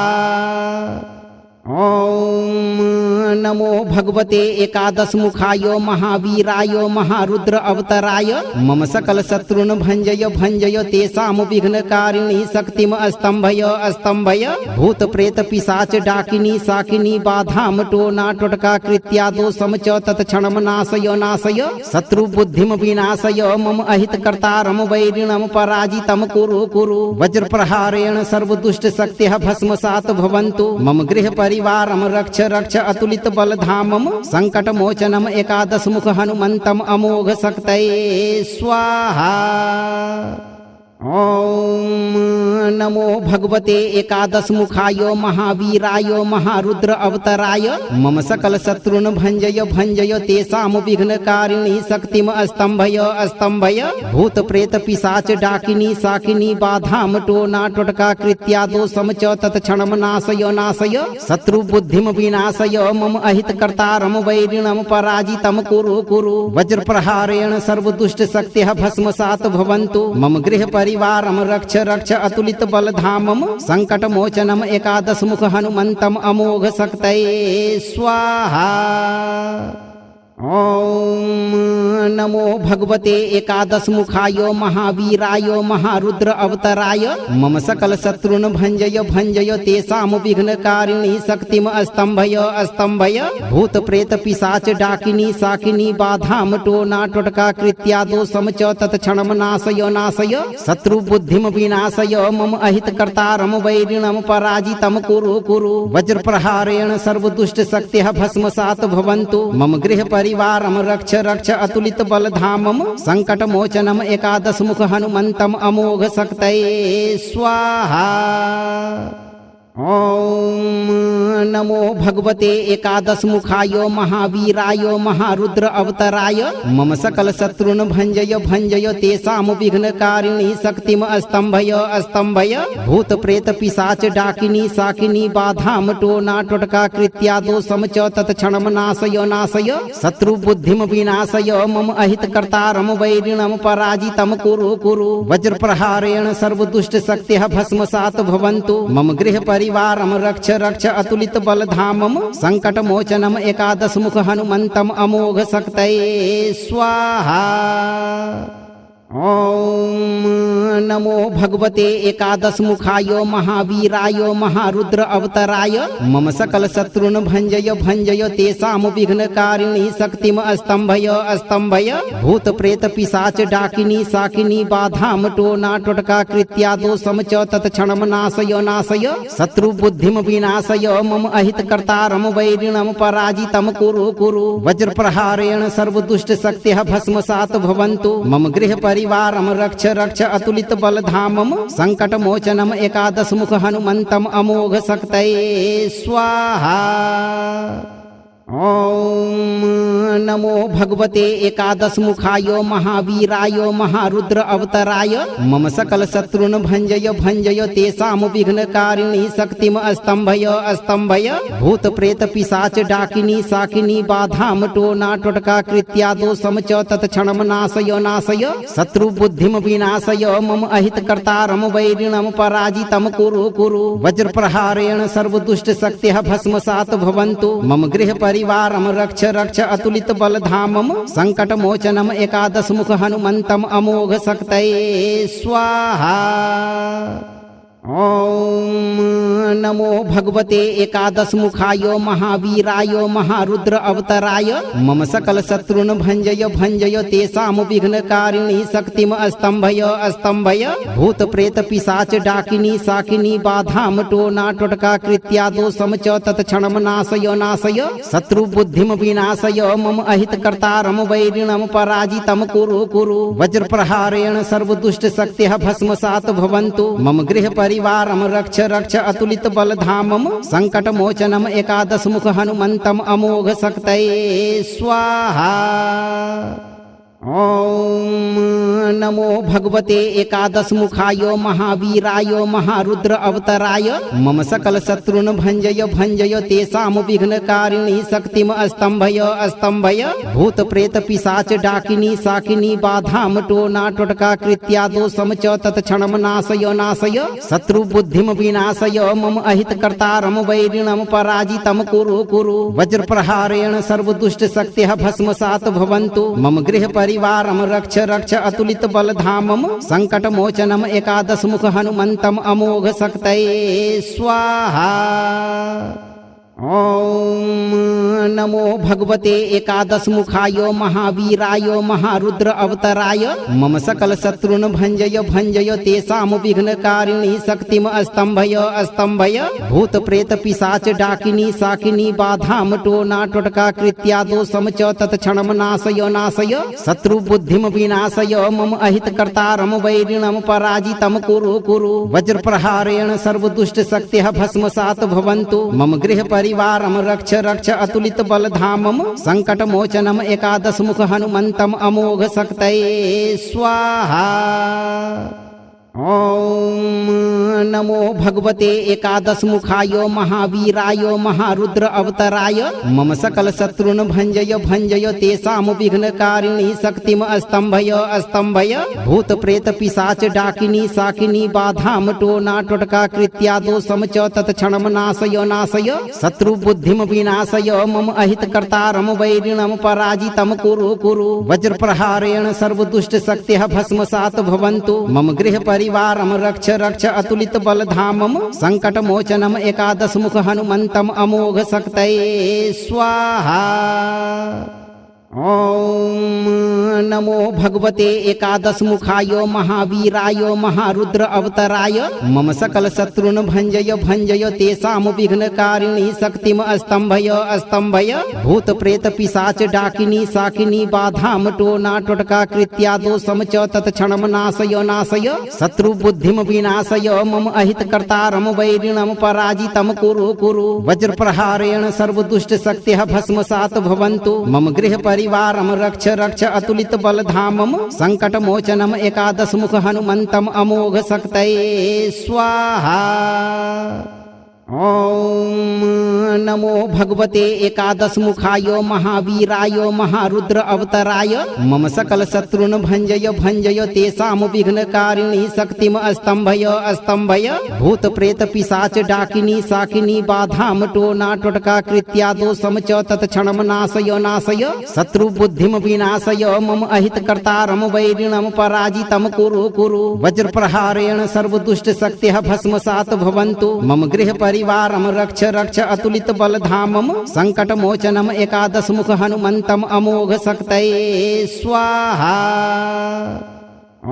ॐ नमो भगवते एकादश मुखाय महावीराय महारुद्र अवतराय मम सकल शत्रुन भंजय भंजय तेषाम विघ्नकारिणी शक्तिम स्तंभय स्तंभय भूत प्रेत पिशाच डाकिनी साकिनी बाधाम टोना टोटका कृत्या दोषम च तत्क्षणम नाशय नाशय शत्रु बुद्धिम विनाशय मम अहित कर्तारम वैरिणम पराजितम कुरु कुरु वज्र प्रहारेण सर्व दुष्ट शक्तिः भस्मसात भवन्तु मम गृह परिवारम रक्ष रक्ष अतुलित बलधामम संकट मोचनम एकादश मुख हनुमंतम अमोघ शक्तये स्वाहा। ॐ नमो भगवते एकादश मुखाय महावीराय महारुद्र अवतराय मम सकल शत्रुन भंजय भंजय तेषाम विघ्नकारिणी शक्तिम स्तंभय स्तंभय भूत प्रेत पिशाच डाकिनी साकिनी बाधाम टोना टोटका कृत्या दोषम च तत्क्षणम नाशय नाशय शत्रु बुद्धिम विनाशय मम अहित कर्तारम वैरिणम पराजितम कुरु कुरु वज्र प्रहारेण सर्व दुष्ट शक्तिः भस्मसात भवन्तु मम गृह परिवारम रक्ष रक्ष अतुलित बलधामम संकट मोचनम एकादश मुख हनुमंतम अमोघ शक्तये स्वाहा। ॐ नमो भगवते एकादश मुखाय महावीराय महारुद्र अवतराय मम सकल शत्रुन भंजय भंजय तेषाम विघ्नकारिणी शक्तिम स्तंभय स्तंभय भूत प्रेत पिशाच डाकिनी साकिनी बाधाम टोना टोटका कृत्या दोषम च तत्क्षणम नाशय नाशय शत्रु बुद्धिम विनाशय मम अहित कर्तारम वैरिणम पराजितम कुरु कुरु वज्र प्रहारेण सर्व दुष्ट शक्तिः भस्मसात भवन्तु मम गृह परिवारम रक्ष रक्ष अतुलित बलधामम संकट मोचनम एकादश मुख हनुमंतम अमोघ शक्तये स्वाहा। ॐ नमो भगवते एकादश मुखाय महावीराय महारुद्र अवतराय मम सकल शत्रुन भंजय भंजय तेषाम विघ्नकारिणी शक्तिम स्तंभय स्तंभय भूत प्रेत पिशाच डाकिनी साकिनी बाधाम टोना टोटका कृत्या दोषम च तत्क्षणम नाशय नाशय शत्रु बुद्धिम विनाशय मम अहित कर्तारम वैरिणम पराजितम कुरु कुरु वज्र प्रहारेण सर्व दुष्ट शक्तिः भस्मसात भवन्तु मम गृह परिवारम रक्ष रक्ष अतुलित बलधामम संकट मोचनम एकादश मुख हनुमंतम अमोघ शक्तये स्वाहा। ॐ नमो भगवते एकादशमुखाय महावीराय महारुद्र अवतराय मम सकल शत्रुन भंजय भंजय तेषां विघ्नकारिणी शक्तिम अस्तंभय अस्तंभय भूत प्रेत पिशाच डाकिनी साकिनी बाधाम टोना टोटका कृत्या दोषम च तत्क्षणम नाशय नाशय शत्रु बुद्धिम विनाशय मम अहित कर्तारम वैरिणम पराजितम कुरु कुरु वज्र प्रहारेण सर्व दुष्ट शक्तिः भस्मसात भवन्तु मम गृह परिवारम रक्ष रक्ष अतुलित बलधामम संकट मोचनम एकादश मुख हनुमंतम अमोघ शक्तये स्वाहा। ॐ नमो भगवते एकादशमुखाय महावीराय महारुद्र अवतराय मम सकल शत्रुन भंजय भंजय तेषां विघ्नकारिणी शक्तिम अस्तंभय अस्तंभय भूत प्रेत पिशाच डाकिनी साकिनी बाधाम टोना टोटका कृत्या दोषम च तत्क्षणम नाशय नाशय शत्रु बुद्धिम विनाशय मम अहित कर्तारम वैरिणम पराजितम कुरु कुरु वज्र प्रहारेण सर्व दुष्ट शक्तिः भस्मसात भवन्तु मम गृह परिवारम रक्ष रक्ष अतुलित बलधामम संकट मोचनम एकादश मुख हनुमंतम अमोघ शक्तये स्वाहा। ॐ नमो भगवते एकादशमुखाय महावीराय महारुद्र अवतराय मम सकल शत्रुन भंजय भंजय तेषां विघ्नकारिणी शक्तिम अस्तंभय अस्तंभय भूत प्रेत पिशाच डाकिनी साकिनी बाधाम टोना टोटका कृत्या दोषम च तत्क्षणम नाशय नाशय शत्रु बुद्धिम विनाशय मम अहित कर्तारम वैरिणम पराजितम कुरु कुरु वज्र प्रहारेण सर्व दुष्ट शक्तिः भस्मसात भवन्तु मम गृह परिवारम रक्ष रक्ष अतुलित बलधामम संकट मोचनम एकादश मुख हनुमंतम अमोघ शक्तये स्वाहा। ॐ नमो भगवते एकादशमुखाय महावीराय महारुद्र अवतराय मम सकल शत्रुन भंजय भंजय तेषां विघ्नकारिणी शक्तिम अस्तंभय अस्तंभय भूत प्रेत पिशाच डाकिनी साकिनी बाधाम टोना टोटका कृत्या दोषम च तत्क्षणम नाशय नाशय शत्रु बुद्धिम विनाशय मम अहित कर्तारम वैरिणम पराजितम कुरु कुरु वज्र प्रहारेण सर्व दुष्ट शक्तिः भस्मसात भवन्तु मम गृह परिवारम रक्ष रक्ष अतुलित बलधामम संकट मोचनम एकादश मुख हनुमंतम अमोघ शक्तये स्वाहा। ॐ नमो भगवते एकादशमुखाय महावीराय महारुद्र अवतराय मम सकल शत्रुन भंजय भंजय तेषां विघ्नकारिणी शक्तिम अस्तंभय अस्तंभय भूत प्रेत पिशाच डाकिनी साकिनी बाधाम टोना टोटका कृत्या दोषम च तत्क्षणम नाशय नाशय शत्रु बुद्धिम विनाशय मम अहित कर्तारम वैरिणम पराजितम कुरु कुरु वज्र प्रहारेण सर्व दुष्ट शक्तिः भस्मसात भवन्तु मम गृह परिवारम रक्ष रक्ष अतुलित बलधामम संकट मोचनम एकादश मुख हनुमंतम अमोघ शक्तये स्वाहा। ॐ नमो भगवते एकादशमुखाय महावीराय महारुद्र अवतराय मम सकल शत्रुन भंजय भंजय तेषां विघ्नकारिणी शक्तिम अस्तंभय अस्तंभय भूत प्रेत पिशाच डाकिनी साकिनी बाधाम टोना टोटका कृत्या दोषम च तत्क्षणम नाशय नाशय शत्रु बुद्धिम विनाशय मम अहित कर्तारम वैरिणम पराजितम कुरु कुरु वज्र प्रहारेण सर्व दुष्ट शक्तिः भस्मसात भवन्तु मम गृह परिवारम रक्ष रक्ष अतुलित बलधामम संकट मोचनम एकादश मुख हनुमंतम अमोघ शक्तये स्वाहा। ॐ नमो भगवते एकादशमुखाय महावीराय महारुद्र अवतराय मम सकल शत्रुन भंजय भंजय तेषां विघ्नकारिणी शक्तिम अस्तंभय अस्तंभय भूत प्रेत पिशाच डाकिनी साकिनी बाधाम टोना टोटका कृत्या दोषम च तत्क्षणम नाशय नाशय शत्रु बुद्धिम विनाशय मम अहित कर्तारम वैरिणम पराजितम कुरु कुरु वज्र प्रहारेण सर्व दुष्ट शक्तिः भस्मसात भवन्तु मम गृह परिवारम रक्ष रक्ष अतुलित बलधामम संकट मोचनम एकादश मुख हनुमंतम अमोघ शक्तये स्वाहा। ॐ नमो भगवते एकादशमुखाय महावीराय महारुद्र अवतराय मम सकल शत्रुन भंजय भंजय तेषाम विघ्नकारिणी शक्तिम अस्तंभय अस्तंभय भूत प्रेत पिशाच डाकिनी साकिनी बाधाम टोना टोटका कृत्या दोषम च तत्क्षणम नाशय नाशय शत्रु बुद्धिम विनाशय मम अहित कर्तारम वैरिणम पराजितम कुरु कुरु वज्र प्रहारेण सर्व दुष्ट शक्तिः भस्मसात भवन्तु मम गृह परिवारम रक्ष रक्ष अतुलित बलधामम संकट मोचनम एकादश मुख हनुमंतम अमोघ शक्तये स्वाहा। ॐ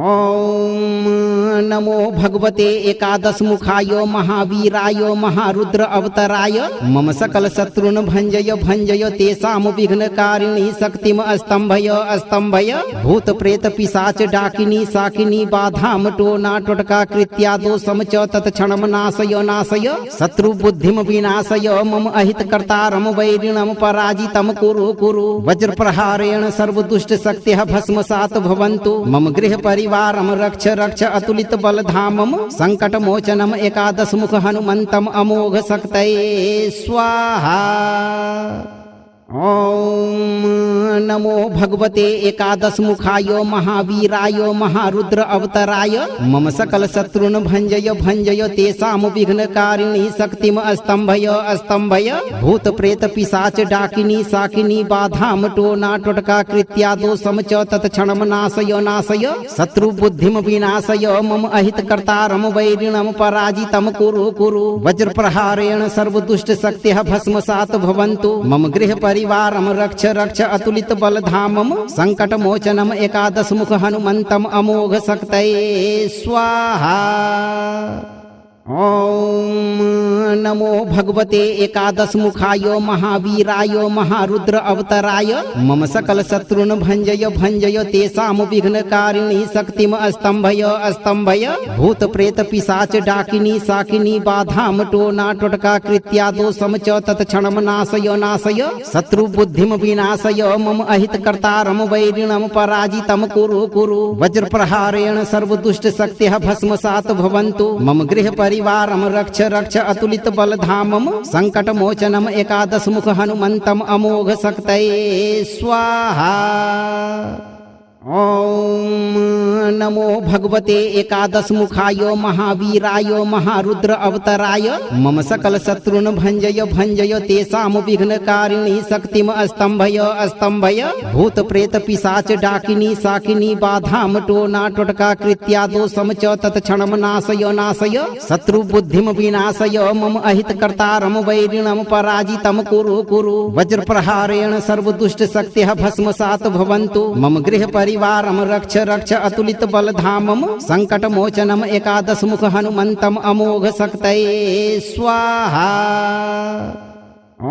नमो भगवते एकादशमुखाय महावीराय महारुद्र अवतराय मम सकल शत्रुन भंजय भंजय तेषाम विघ्नकारिणी शक्तिम अस्तंभय अस्तंभय भूत प्रेत पिशाच डाकिनी साकिनी बाधाम टोना टोटका कृत्या दोषम च तत्क्षणम नाशय नाशय शत्रु बुद्धिम विनाशय मम अहित कर्तारम वैरिणम पराजितम कुरु कुरु वज्र प्रहारेण सर्व दुष्ट शक्तिः भस्मसात भवन्तु मम गृह परिवारम रक्ष रक्ष अतुलित बलधामम संकट मोचनम एकादश मुख हनुमंतम अमोघ शक्तये स्वाहा। ॐ नमो भगवते एकादशमुखाय महावीराय महारुद्र अवतराय मम सकल शत्रुन भंजय भंजय तेषाम विघ्नकारिणी शक्तिम अस्तंभय अस्तंभय भूत प्रेत पिशाच डाकिनी साकिनी बाधाम टोना टोटका कृत्या दोषम च तत्क्षणम नाशय नाशय शत्रु बुद्धिम विनाशय मम अहित कर्तारम वैरिणम पराजितम कुरु कुरु वज्र प्रहारेण सर्व दुष्ट शक्तिः भस्मसात भवन्तु मम गृह परिवारम रक्ष रक्ष अतुलित बलधामम संकट मोचनम एकादश मुख हनुमंतम अमोघ शक्तये स्वाहा। ॐ नमो भगवते एकादशमुखाय महावीराय महारुद्र अवतराय मम सकल शत्रुन भंजय भंजय तेषाम विघ्नकारिणी शक्तिम अस्तंभय अस्तंभय भूत प्रेत पिशाच डाकिनी साकिनी बाधाम टोना टोटका कृत्या दोषम च तत्क्षणम नाशय नाशय शत्रु बुद्धिम विनाशय मम अहित कर्तारम वैरिणम पराजितम कुरु कुरु वज्र प्रहारेण सर्व दुष्ट शक्तिः भस्मसात भवन्तु मम गृह परिवारम रक्ष रक्ष अतुलित बलधामम संकट मोचनम एकादश मुख हनुमंतम अमोघ शक्तये स्वाहा। ॐ नमो भगवते एकादशमुखाय महावीराय महारुद्र अवतराय मम सकल शत्रुन भंजय भंजय तेषाम विघ्नकारिणी शक्तिम अस्तंभय अस्तंभय भूत प्रेत पिशाच डाकिनी साकिनी बाधाम टोना टोटका कृत्या दोषम च तत्क्षणम नाशय नाशय शत्रु बुद्धिम विनाशय मम अहित कर्तारम वैरिणम पराजितम कुरु कुरु वज्र प्रहारेण सर्व दुष्ट शक्तिः भस्मसात भवन्तु मम गृह परिवारम रक्ष रक्ष अतुलित बलधामम संकट मोचनम एकादश मुख हनुमंतम अमोघ शक्तये स्वाहा। ॐ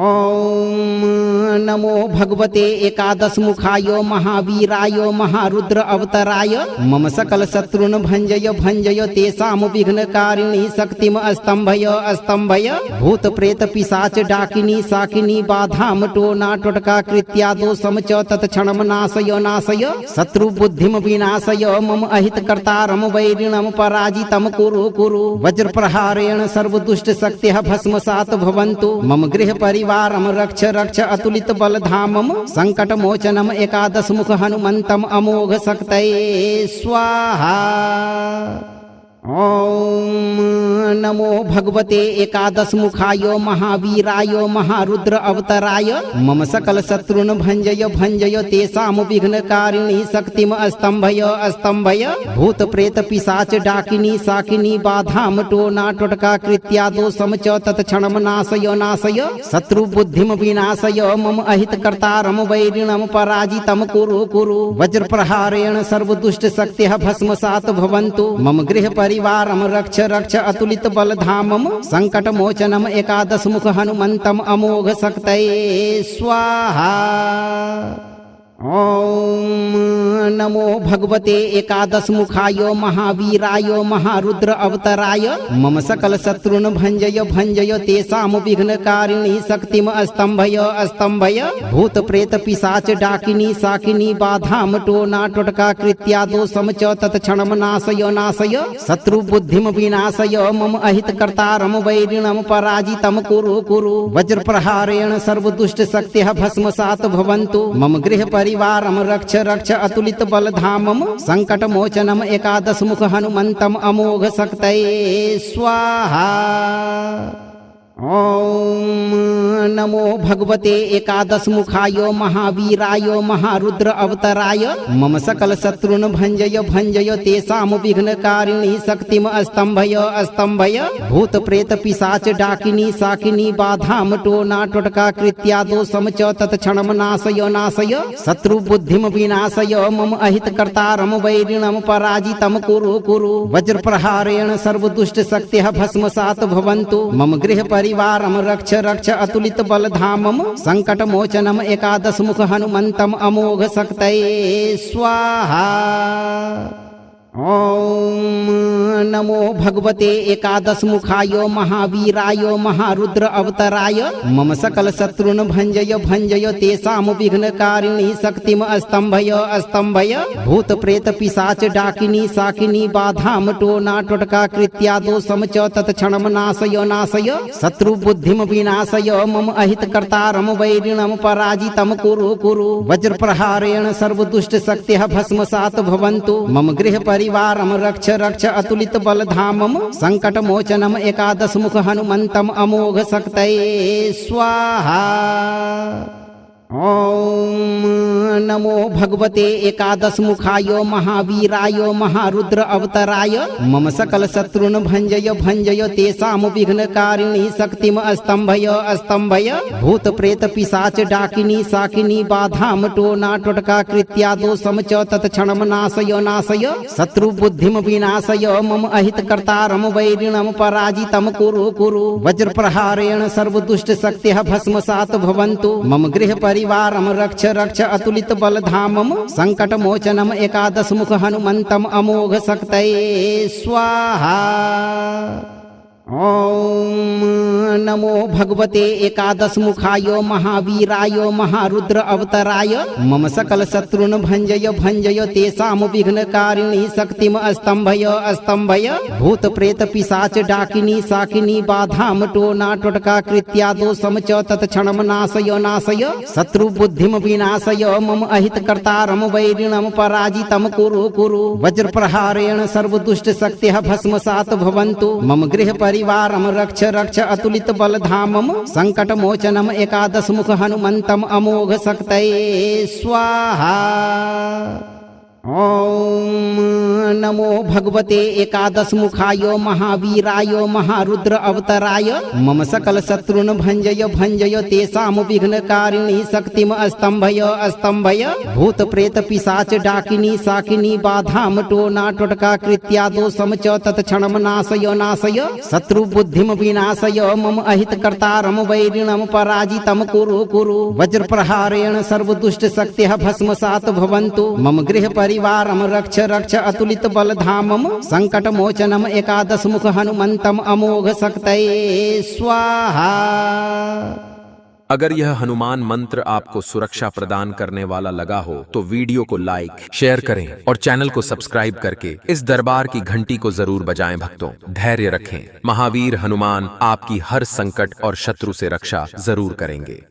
नमो भगवते एकादशमुखाय महावीराय महारुद्र अवतराय मम सकल शत्रुन भंजय भंजय तेषाम विघ्नकारिणी शक्तिम अस्तंभय अस्तंभय भूत प्रेत पिशाच डाकिनी साकिनी बाधाम टोना टोटका कृत्या दोषम च तत्क्षणम नाशय नाशय शत्रु बुद्धिम विनाशय मम अहित कर्तारम वैरिणम पराजितम कुरु कुरु वज्र प्रहारेण सर्व दुष्ट शक्तिः भस्मसात भवन्तु मम गृह परिवारम रक्ष रक्ष अतुलित बलधामम संकट मोचनम एकादश मुख हनुमंतम अमोघ शक्तये स्वाहा। ॐ नमो भगवते एकादशमुखाय महावीराय महारुद्र अवतराय मम सकल शत्रुन भंजय भंजय तेषाम विघ्नकारिणी शक्तिम अस्तंभय अस्तंभय भूत प्रेत पिशाच डाकिनी साकिनी बाधाम टोना टोटका कृत्या दोषम च तत्क्षणम नाशय नाशय शत्रु बुद्धिम विनाशय मम अहित कर्तारम वैरिणम पराजितम कुरु कुरु वज्र प्रहारेण सर्व दुष्ट शक्तिः भस्मसात भवन्तु मम गृह परिवारम रक्ष रक्ष अतुलित बलधामम संकट मोचनम एकादश मुख हनुमंतम अमोघ शक्तये स्वाहा। ॐ नमो भगवते एकादश मुखाय महावीराय महारुद्र अवतराय मम सकल शत्रुन भंजय भंजय तेषाम विघ्नकारिणी शक्तिम अस्तंभय अस्तंभय भूत प्रेत पिशाच डाकिनी साकिनी बाधाम टोना टोटका कृत्यादो समच तत्क्षणम नाशय नाशय शत्रु बुद्धिम विनाशय मम अहित कर्तारम वैरिणम पराजितम कुरु कुरु वज्र प्रहारेण सर्व दुष्ट शक्तिः भस्मसात भवन्तु मम गृह परिवारम रक्ष रक्ष अतुलित बलधामम संकट मोचनम एकादश मुख हनुमंतम अमोघ शक्तये स्वाहा। ॐ नमो भगवते एकादश मुखाय महावीराय महारुद्र अवतराय मम सकल शत्रुन भंजय भंजय तेषाम विघ्नकारिणी शक्तिम अस्तंभय अस्तंभय भूत प्रेत पिशाच डाकिनी साकिनी बाधाम टोना टोटका कृत्यादो समच तत्क्षणम नाशय नाशय शत्रु बुद्धिम विनाशय मम अहित कर्तारम वैरिणम पराजितम कुरु कुरु वज्र प्रहारेण सर्व दुष्ट शक्तिः भस्मसात भवन्तु मम गृह परिवारम रक्ष रक्ष अतुलित बलधामम संकट मोचनम एकादश मुख हनुमंतम अमोघ शक्तये स्वाहा। ॐ नमो भगवते एकादश मुखाय महावीराय महारुद्र अवतराय मम सकल शत्रुन भंजय भंजय तेषाम विघ्नकारिणी शक्तिम अस्तंभय अस्तंभय भूत प्रेत पिशाच डाकिनी साकिनी बाधाम टोना टोटका कृत्यादो समच तत्क्षणम नाशय नाशय शत्रु बुद्धिम विनाशय मम अहित कर्तारम वैरिणम पराजितम कुरु कुरु वज्र प्रहारेण सर्व दुष्ट शक्तिः भस्मसात भवन्तु मम गृह परिवारम रक्ष रक्ष अतुलित बलधामम संकट मोचनम एकादश मुख हनुमंतम अमोघ शक्तये स्वाहा। ॐ नमो भगवते एकादश मुखाय महावीराय महारुद्र अवतराय मम सकल शत्रुन भंजय भंजय तेषाम विघ्नकारिणी शक्तिम अस्तंभय अस्तंभय भूत प्रेत पिशाच डाकिनी साकिनी बाधाम टोना टोटका कृत्यादो समच तत्क्षणम नाशय नाशय शत्रु बुद्धिम विनाशय मम अहित कर्तारम वैरिणम पराजितम कुरु कुरु वज्र प्रहारेण सर्व दुष्ट शक्तिः भस्मसात भवन्तु मम गृह परिवारम रक्ष रक्ष अतुलित बलधामम संकट मोचनम एकादश मुख हनुमंतम अमोघ शक्तये स्वाहा। ॐ नमो भगवते एकादश मुखाय महावीराय महारुद्र अवतराय मम सकल शत्रुन भंजय भंजय तेषाम विघ्नकारिणी शक्तिम अस्तंभय अस्तंभय भूत प्रेत पिशाच डाकिनी साकिनी बाधाम टोना टोटका कृत्यादो समच तत्क्षणम नाशय नाशय शत्रु बुद्धिम विनाशय मम अहित कर्तारम वैरिणम पराजितम कुरु कुरु वज्र प्रहारेण सर्व दुष्ट शक्तिः भस्मसात भवन्तु मम गृह परिवारम रक्ष रक्ष अतुलित बलधामम संकट मोचनम एकादश मुख हनुमंतम अमोघ शक्तये स्वाहा। ॐ नमो भगवते एकादश मुखाय महावीराय महारुद्र अवतराय मम सकल शत्रुन भंजय भंजय तेषाम विघ्नकारिणी शक्तिम अस्तंभय अस्तंभय भूत प्रेत पिशाच डाकिनी साकिनी बाधाम टोना टोटका कृत्यादो समच तत्क्षणम नाशय नाशय शत्रु बुद्धिम विनाशय मम अहित कर्तारम वैरिणम पराजितम कुरु कुरु वज्र प्रहारेण सर्व दुष्ट शक्तिः भस्मसात भवन्तु मम गृह परिवारम रक्ष रक्ष अतुलित बलधामम संकट मोचनम एकादश मुख हनुमंतम अमोघ शक्तये स्वाहा। अगर यह हनुमान मंत्र आपको सुरक्षा प्रदान करने वाला लगा हो तो वीडियो को लाइक शेयर करें और चैनल को सब्सक्राइब करके इस दरबार की घंटी को जरूर बजाएं। भक्तों, धैर्य रखें। महावीर हनुमान आपकी हर संकट और शत्रु से रक्षा जरूर करेंगे।